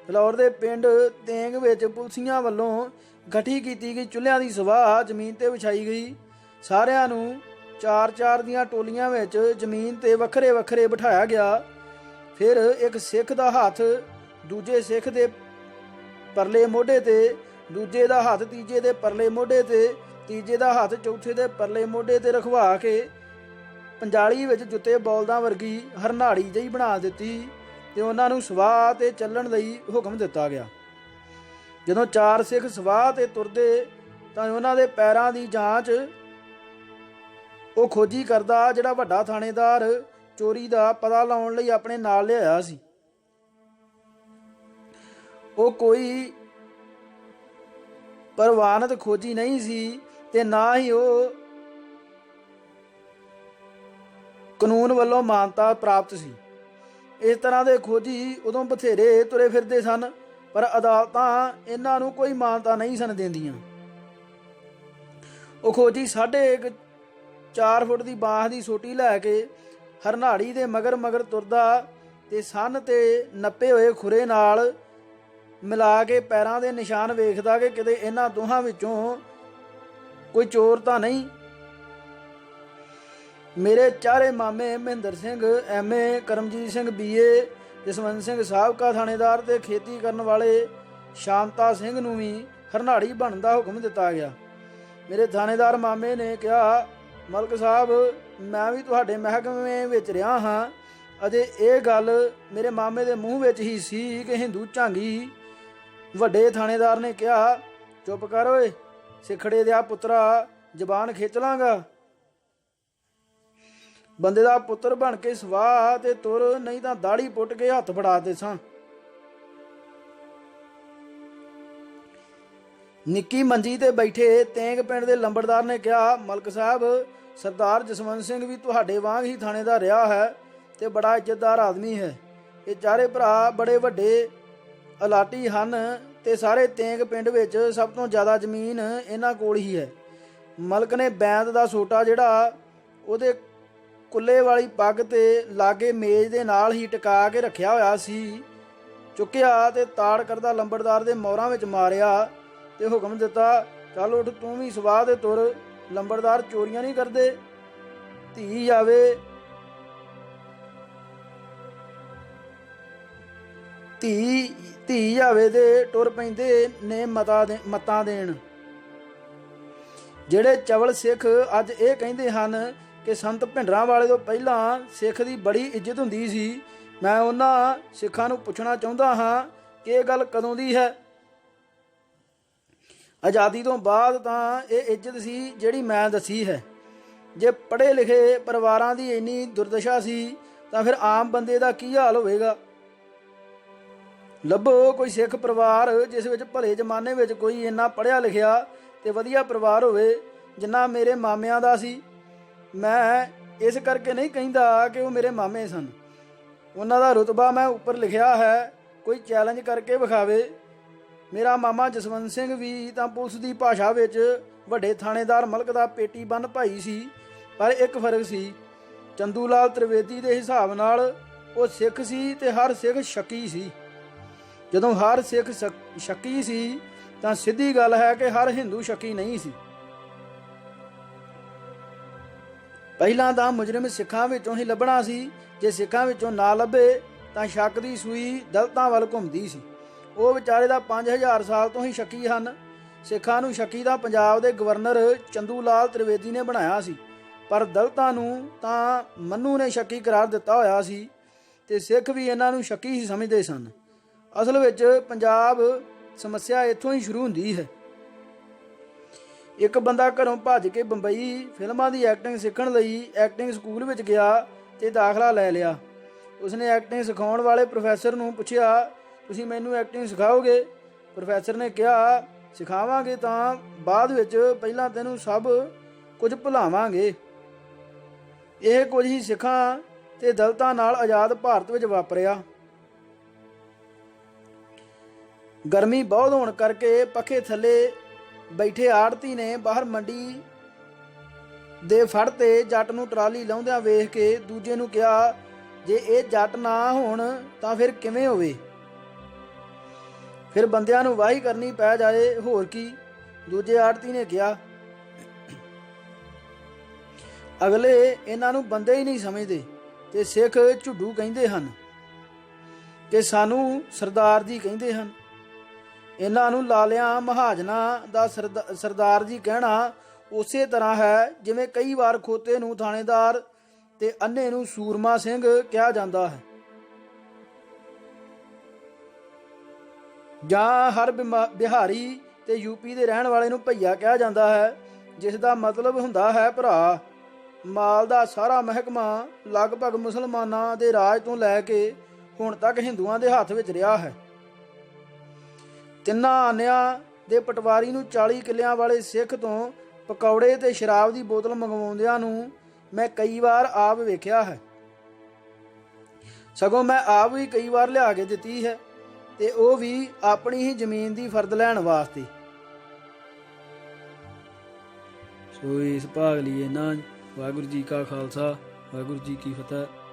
ਫਿਲੌਰ ਦੇ ਪਿੰਡ ਤੇਂਗ ਵਿੱਚ ਪੁਲਸੀਆਂ ਵੱਲੋਂ ਇਕੱਠੀ ਕੀਤੀ ਗਈ ਚੁੱਲ੍ਹਿਆਂ ਦੀ ਸਵਾਹ ਜ਼ਮੀਨ ਤੇ ਵਿਛਾਈ ਗਈ। ਸਾਰਿਆਂ ਨੂੰ 4-4 ਦੀਆਂ ਟੋਲੀਆਂ ਵਿੱਚ ਜ਼ਮੀਨ ਤੇ ਵੱਖਰੇ ਵੱਖਰੇ ਬਿਠਾਇਆ ਗਿਆ। ਫਿਰ ਇੱਕ ਸਿੱਖ ਦਾ ਹੱਥ ਦੂਜੇ ਸਿੱਖ ਦੇ ਪਰਲੇ ਮੋਢੇ ਤੇ, ਦੂਜੇ ਦਾ ਹੱਥ ਤੀਜੇ ਦੇ ਪਰਲੇ ਮੋਢੇ ਤੇ, ਤੀਜੇ ਦਾ ਹੱਥ ਚੌਥੇ ਦੇ ਪਰਲੇ ਮੋਢੇ ਤੇ ਰਖਵਾ ਕੇ ਪੰਜਾਲੀ ਵਿੱਚ ਜੁੱਤੇ ਬੌਲਦਾਂ ਵਰਗੀ ਹਰਨਾੜੀ ਜਿਹੀ ਬਣਾ ਦਿੱਤੀ ਤੇ ਉਹਨਾਂ ਨੂੰ ਸਵਾਹ ਤੇ ਚੱਲਣ ਲਈ ਹੁਕਮ ਦਿੱਤਾ ਗਿਆ। ਜਦੋਂ 4 ਸਿੱਖ ਸਵਾਹ ਤੇ ਤੁਰਦੇ ਤਾਂ ਉਹਨਾਂ ਦੇ ਪੈਰਾਂ ਦੀ ਜਾਂਚ ਉਹ ਖੋਜੀ ਕਰਦਾ ਜਿਹੜਾ ਵੱਡਾ ਥਾਣੇਦਾਰ ਚੋਰੀ ਦਾ ਪਤਾ ਲਾਉਣ ਲਈ ਆਪਣੇ ਨਾਲ ਲਿਆਇਆ ਸੀ। ਉਹ ਕੋਈ ਪ੍ਰਵਾਨਿਤ ਖੋਜੀ ਨਹੀਂ ਸੀ ਤੇ ਨਾ ਹੀ ਉਹ ਕਾਨੂੰਨ ਵੱਲੋਂ ਮਾਨਤਾ ਪ੍ਰਾਪਤ ਸੀ। ਇਸ ਤਰ੍ਹਾਂ ਦੇ ਖੋਜੀ ਉਦੋਂ ਬਥੇਰੇ ਤੁਰੇ ਫਿਰਦੇ ਸਨ, ਪਰ ਅਦਾਲਤਾਂ ਇਹਨਾਂ ਨੂੰ ਕੋਈ ਮਾਨਤਾ ਨਹੀਂ ਸਨ ਦਿੰਦੀਆਂ। ਉਹ ਖੋਜੀ 4.5 ਫੁੱਟ ਦੀ ਬਾਂਹ ਦੀ ਸੋਟੀ ਲੈ ਕੇ ਹਰਨਾੜੀ ਦੇ ਮਗਰ ਮਗਰ ਤੁਰਦਾ ਤੇ ਸੰਨ ਤੇ ਨੱਪੇ ਹੋਏ ਖੁਰੇ ਨਾਲ ਮਿਲਾ ਕੇ ਪੈਰਾਂ ਦੇ ਨਿਸ਼ਾਨ ਵੇਖਦਾ ਕਿ ਕਿਤੇ ਇਹਨਾਂ ਦੋਹਾਂ ਵਿੱਚੋਂ ਕੋਈ ਚੋਰ ਤਾਂ ਨਹੀਂ। ਮੇਰੇ ਚਾਰੇ ਮਾਮੇ ਮਹਿੰਦਰ ਸਿੰਘ MA, ਕਰਮਜੀਤ ਸਿੰਘ BA, ਜਸਵੰਤ ਸਿੰਘ ਸਾਬਕਾ ਥਾਣੇਦਾਰ ਤੇ ਖੇਤੀ ਕਰਨ ਵਾਲੇ ਸ਼ਾਂਤਾ ਸਿੰਘ ਨੂੰ ਵੀ ਹਰਨਾੜੀ ਬਣਨ ਦਾ ਹੁਕਮ ਦਿੱਤਾ ਗਿਆ। ਮੇਰੇ ਥਾਣੇਦਾਰ ਮਾਮੇ ਨੇ ਕਿਹਾ, ਮਲਕ ਸਾਹਿਬ, ਮੈਂ ਵੀ ਤੁਹਾਡੇ ਮਹਿਕਮੇ ਵਿੱਚ ਰਿਹਾ ਹਾਂ। ਅਜੇ ਇਹ ਗੱਲ ਮੇਰੇ ਮਾਮੇ ਦੇ ਮੂੰਹ ਵਿੱਚ ਹੀ ਸੀ ਕਿ ਹਿੰਦੂ ਝਾਂਗੀ। ਵੱਡੇ ਥਾਣੇਦਾਰ ਨੇ ਕਿਹਾ, ਚੁੱਪ ਕਰ ਓਏ ਸਿਖੜੇ ਦਿਆ ਪੁੱਤਰਾ, ਜ਼ਬਾਨ ਖਿੱਚ ਲਾਂਗਾ। ਬੰਦੇ ਦਾ ਪੁੱਤਰ ਬਣ ਕੇ ਸਵਾਹ ਤੇ ਤੁਰ, ਨਹੀਂ ਤਾਂ ਦਾੜੀ ਪੁੱਟ ਕੇ ਹੱਥ ਫੜਾ ਦੇ ਸਾਂ। ਨਿੱਕੀ ਮੰਜੀ ਤੇ ਬੈਠੇ ਤੇਂਗ ਪਿੰਡ ਦੇ ਲੰਬੜਦਾਰ ਨੇ ਕਿਹਾ, ਮਲਕ ਸਾਹਿਬ, ਸਰਦਾਰ ਜਸਵੰਤ ਸਿੰਘ ਵੀ ਤੁਹਾਡੇ ਵਾਂਗ ਹੀ ਥਾਣੇਦਾਰ ਰਿਹਾ ਹੈ ਤੇ ਬੜਾ ਇੱਜ਼ਤਦਾਰ ਆਦਮੀ ਹੈ। ਇਹ ਚਾਰੇ ਭਰਾ ਬੜੇ ਵੱਡੇ ਅਲਾਟੀ ਹਨ ਤੇ ਸਾਰੇ ਤੇਂਗ ਪਿੰਡ ਵਿੱਚ ਸਭ ਤੋਂ ਜ਼ਿਆਦਾ ਜ਼ਮੀਨ ਇਹਨਾਂ ਕੋਲ ਹੀ ਹੈ। ਮਲਕ ਨੇ ਬੈਂਦ ਦਾ ਸੋਟਾ ਜਿਹੜਾ ਉਹਦੇ ਕੁੱਲੇ ਵਾਲੀ ਪੱਗ ਤੇ ਲਾਗੇ ਮੇਜ਼ ਦੇ ਨਾਲ ਹੀ ਟਿਕਾ ਕੇ ਰੱਖਿਆ ਹੋਇਆ ਸੀ ਚੁੱਕਿਆ ਤੇ ਤਾੜ ਕਰਦਾ ਲੰਬੜਦਾਰ ਦੇ ਮੋਹਰਾਂ ਵਿੱਚ ਮਾਰਿਆ ਤੇ ਹੁਕਮ ਦਿੱਤਾ, ਚੱਲ ਉੱਠ ਤੂੰ ਵੀ ਸਵਾਹ ਦੇ ਤੁਰ। ਲੰਬੜਦਾਰ ਚੋਰੀਆਂ ਨਹੀਂ ਕਰਦੇ। ਧੀ ਜਾਵੇ ਦੇ ਟੁਰ ਪੈਂਦੇ ਨੇ ਮਤਾਂ ਦੇਣ। ਜਿਹੜੇ ਚਵਲ ਸਿੱਖ ਅੱਜ ਇਹ ਕਹਿੰਦੇ ਹਨ ਕਿ ਸੰਤ ਭਿੰਡਰਾਂ ਵਾਲੇ ਤੋਂ ਪਹਿਲਾਂ ਸਿੱਖ ਦੀ ਬੜੀ ਇੱਜ਼ਤ ਹੁੰਦੀ ਸੀ, ਮੈਂ ਉਹਨਾਂ ਸਿੱਖਾਂ ਨੂੰ ਪੁੱਛਣਾ ਚਾਹੁੰਦਾ ਹਾਂ ਕਿ ਇਹ ਗੱਲ ਕਦੋਂ ਦੀ ਹੈ। ਆਜ਼ਾਦੀ ਤੋਂ ਬਾਅਦ ਤਾਂ ਇਹ ਇੱਜ਼ਤ ਸੀ ਜਿਹੜੀ ਮੈਂ ਦੱਸੀ ਹੈ। ਜੇ ਪੜ੍ਹੇ ਲਿਖੇ ਪਰਿਵਾਰਾਂ ਦੀ ਇੰਨੀ ਦੁਰਦਸ਼ਾ ਸੀ ਤਾਂ ਫਿਰ ਆਮ ਬੰਦੇ ਦਾ ਕੀ ਹਾਲ ਹੋਵੇਗਾ। ਲੱਭੋ ਕੋਈ ਸਿੱਖ ਪਰਿਵਾਰ ਜਿਸ ਵਿੱਚ ਭਲੇ ਜ਼ਮਾਨੇ ਵਿੱਚ ਕੋਈ ਇੰਨਾ ਪੜ੍ਹਿਆ ਲਿਖਿਆ ਤੇ ਵਧੀਆ ਪਰਿਵਾਰ ਹੋਵੇ ਜਿੰਨਾ ਮੇਰੇ ਮਾਮਿਆਂ ਦਾ ਸੀ। ਮੈਂ ਇਸ ਕਰਕੇ ਨਹੀਂ ਕਹਿੰਦਾ ਕਿ ਉਹ ਮੇਰੇ ਮਾਮੇ ਸਨ, ਉਹਨਾਂ ਦਾ ਰੁਤਬਾ ਮੈਂ ਉੱਪਰ ਲਿਖਿਆ ਹੈ, ਕੋਈ ਚੈਲੰਜ ਕਰਕੇ ਵਿਖਾਵੇ। ਮੇਰਾ ਮਾਮਾ ਜਸਵੰਤ ਸਿੰਘ ਵੀ ਤਾਂ ਪੁਲਿਸ ਦੀ ਭਾਸ਼ਾ ਵਿੱਚ ਵੱਡੇ ਥਾਣੇਦਾਰ ਮਲਕ ਦਾ ਪੇਟੀ ਬੰਨ ਭਾਈ ਸੀ, ਪਰ ਇੱਕ ਫਰਕ ਸੀ, ਚੰਦੂ ਲਾਲ ਤ੍ਰਿਵੇਦੀ ਦੇ ਹਿਸਾਬ ਨਾਲ ਉਹ ਸਿੱਖ ਸੀ ਤੇ ਹਰ ਸਿੱਖ ਸ਼ੱਕੀ ਸੀ। ਜਦੋਂ ਹਰ ਸਿੱਖ ਸ਼ੱਕੀ ਸੀ ਤਾਂ ਸਿੱਧੀ ਗੱਲ ਹੈ ਕਿ ਹਰ ਹਿੰਦੂ ਸ਼ੱਕੀ ਨਹੀਂ ਸੀ। ਪਹਿਲਾਂ ਤਾਂ ਮੁਜਰਮ ਸਿੱਖਾਂ ਵਿੱਚੋਂ ਹੀ ਲੱਭਣਾ ਸੀ, ਜੇ ਸਿੱਖਾਂ ਵਿੱਚੋਂ ਨਾ ਲੱਭੇ ਤਾਂ ਸ਼ੱਕ ਦੀ ਸੂਈ ਦਲਿਤਾਂ ਵੱਲ ਘੁੰਮਦੀ ਸੀ। ਉਹ ਵਿਚਾਰੇ ਦਾ 5000 ਸਾਲ ਤੋਂ ਹੀ ਸ਼ੱਕੀ ਹਨ। ਸਿੱਖਾਂ ਨੂੰ ਸ਼ੱਕੀ ਦਾ ਪੰਜਾਬ ਦੇ ਗਵਰਨਰ ਚੰਦੂ ਲਾਲ ਤ੍ਰਿਵੇਦੀ ਨੇ ਬਣਾਇਆ ਸੀ, ਪਰ ਦਲਿਤਾਂ ਨੂੰ ਤਾਂ ਮੰਨੂ ਨੇ ਸ਼ੱਕੀ ਕਰਾਰ ਦਿੱਤਾ ਹੋਇਆ ਸੀ ਤੇ ਸਿੱਖ ਵੀ ਇਹਨਾਂ ਨੂੰ ਸ਼ੱਕੀ ਹੀ ਸਮਝਦੇ ਸਨ। ਅਸਲ ਵਿੱਚ ਪੰਜਾਬ ਸਮੱਸਿਆ ਇੱਥੋਂ ਹੀ ਸ਼ੁਰੂ ਹੁੰਦੀ ਹੈ। ਇੱਕ ਬੰਦਾ ਘਰੋਂ ਭੱਜ ਕੇ ਬੰਬਈ ਫਿਲਮਾਂ ਦੀ ਐਕਟਿੰਗ ਸਿੱਖਣ ਲਈ ਐਕਟਿੰਗ ਸਕੂਲ ਵਿੱਚ ਗਿਆ ਤੇ ਦਾਖਲਾ ਲੈ ਲਿਆ। ਉਸਨੇ ਐਕਟਿੰਗ ਸਿਖਾਉਣ ਵਾਲੇ ਪ੍ਰੋਫੈਸਰ ਨੂੰ ਪੁੱਛਿਆ, ਤੁਸੀਂ ਮੈਨੂੰ ਐਕਟਿੰਗ ਸਿਖਾਓਗੇ? ਪ੍ਰੋਫੈਸਰ ਨੇ ਕਿਹਾ, ਸਿਖਾਵਾਂਗੇ ਤਾਂ ਬਾਅਦ ਵਿੱਚ, ਪਹਿਲਾਂ ਤੈਨੂੰ ਸਭ ਕੁਝ ਭੁਲਾਵਾਂਗੇ। ਇਹ ਕੁਝ ਹੀ ਸਿੱਖਾਂ ਤੇ ਦਲਿਤਾਂ ਨਾਲ ਆਜ਼ਾਦ ਭਾਰਤ ਵਿੱਚ ਵਾਪਰਿਆ। ਗਰਮੀ ਬਹੁਤ ਹੋਣ ਕਰਕੇ ਪੱਖੇ ਥੱਲੇ ਬੈਠੇ ਆੜਤੀ ਨੇ ਬਾਹਰ ਮੰਡੀ ਦੇ ਫੜ ਤੇ ਜੱਟ ਨੂੰ ਟਰਾਲੀ ਲਾਉਂਦਿਆਂ ਵੇਖ ਕੇ ਦੂਜੇ ਨੂੰ ਕਿਹਾ, ਜੇ ਇਹ ਜੱਟ ਨਾ ਹੋਣ ਤਾਂ ਫਿਰ ਕਿਵੇਂ ਹੋਵੇ? ਫਿਰ ਬੰਦਿਆਂ ਨੂੰ ਵਾਹੀ ਕਰਨੀ ਪੈ ਜਾਏ, ਹੋਰ ਕੀ। ਦੂਜੇ ਆੜਤੀ ਨੇ ਕਿਹਾ, ਅਗਲੇ ਇਹਨਾਂ ਨੂੰ ਬੰਦੇ ਹੀ ਨਹੀਂ ਸਮਝਦੇ ਤੇ ਸਿੱਖ ਝੁੱਡੂ ਕਹਿੰਦੇ ਹਨ ਕਿ ਸਾਨੂੰ ਸਰਦਾਰ ਜੀ ਕਹਿੰਦੇ ਹਨ। ਇਹਨਾਂ ਨੂੰ ਲਾਲਿਆਂ ਮਹਾਜਨਾਂ ਦਾ ਸਰਦਾਰ ਜੀ ਕਹਿਣਾ ਉਸੇ ਤਰ੍ਹਾਂ ਹੈ ਜਿਵੇਂ ਕਈ ਵਾਰ ਖੋਤੇ ਨੂੰ ਥਾਣੇਦਾਰ ਤੇ ਅੰਨੇ ਨੂੰ ਸੂਰਮਾ ਸਿੰਘ ਕਿਹਾ ਜਾਂਦਾ ਹੈ, ਜਾਂ ਹਰ ਬਿਹਾਰੀ ਤੇ ਯੂਪੀ ਦੇ ਰਹਿਣ ਵਾਲੇ ਨੂੰ ਭਈਆ ਕਿਹਾ ਜਾਂਦਾ ਹੈ, ਜਿਸ ਦਾ ਮਤਲਬ ਹੁੰਦਾ ਹੈ ਭਰਾ। ਮਾਲ ਦਾ ਸਾਰਾ ਮਹਿਕਮਾ ਲਗਭਗ ਮੁਸਲਮਾਨਾਂ ਦੇ ਰਾਜ ਤੋਂ ਲੈ ਕੇ ਹੁਣ ਤੱਕ ਹਿੰਦੂਆਂ ਦੇ ਹੱਥ ਵਿੱਚ ਰਿਹਾ ਹੈ। ਤਿੰਨਾਂ ਆਨਿਆਂ ਦੇ ਪਟਵਾਰੀ ਨੂੰ 40 ਕਿੱਲਿਆਂ ਵਾਲੇ ਸਿੱਖ ਤੋਂ ਪਕੌੜੇ ਤੇ ਸ਼ਰਾਬ ਦੀ ਬੋਤਲ ਮੰਗਵਾਉਂਦਿਆਂ ਨੂੰ ਮੈਂ ਕਈ ਵਾਰ ਆਪ ਵੇਖਿਆ ਹੈ। ਸਗੋਂ ਮੈਂ ਆਪ ਵੀ ਕਈ ਵਾਰ ਲਿਆ ਕੇ ਦਿੱਤੀ ਹੈ, ਤੇ ਉਹ ਵੀ ਆਪਣੀ ਹੀ ਜ਼ਮੀਨ ਦੀ ਫਰਦ ਲੈਣ ਵਾਸਤੇ। ਸੋ ਇਸ ਭਾਗ ਲਈ ਇਹਨਾਂ ਵਾਹਿਗੁਰੂ ਜੀ ਕਾ ਖਾਲਸਾ ਵਾਹਿਗੁਰੂ ਜੀ ਕੀ ਫਤਿਹ।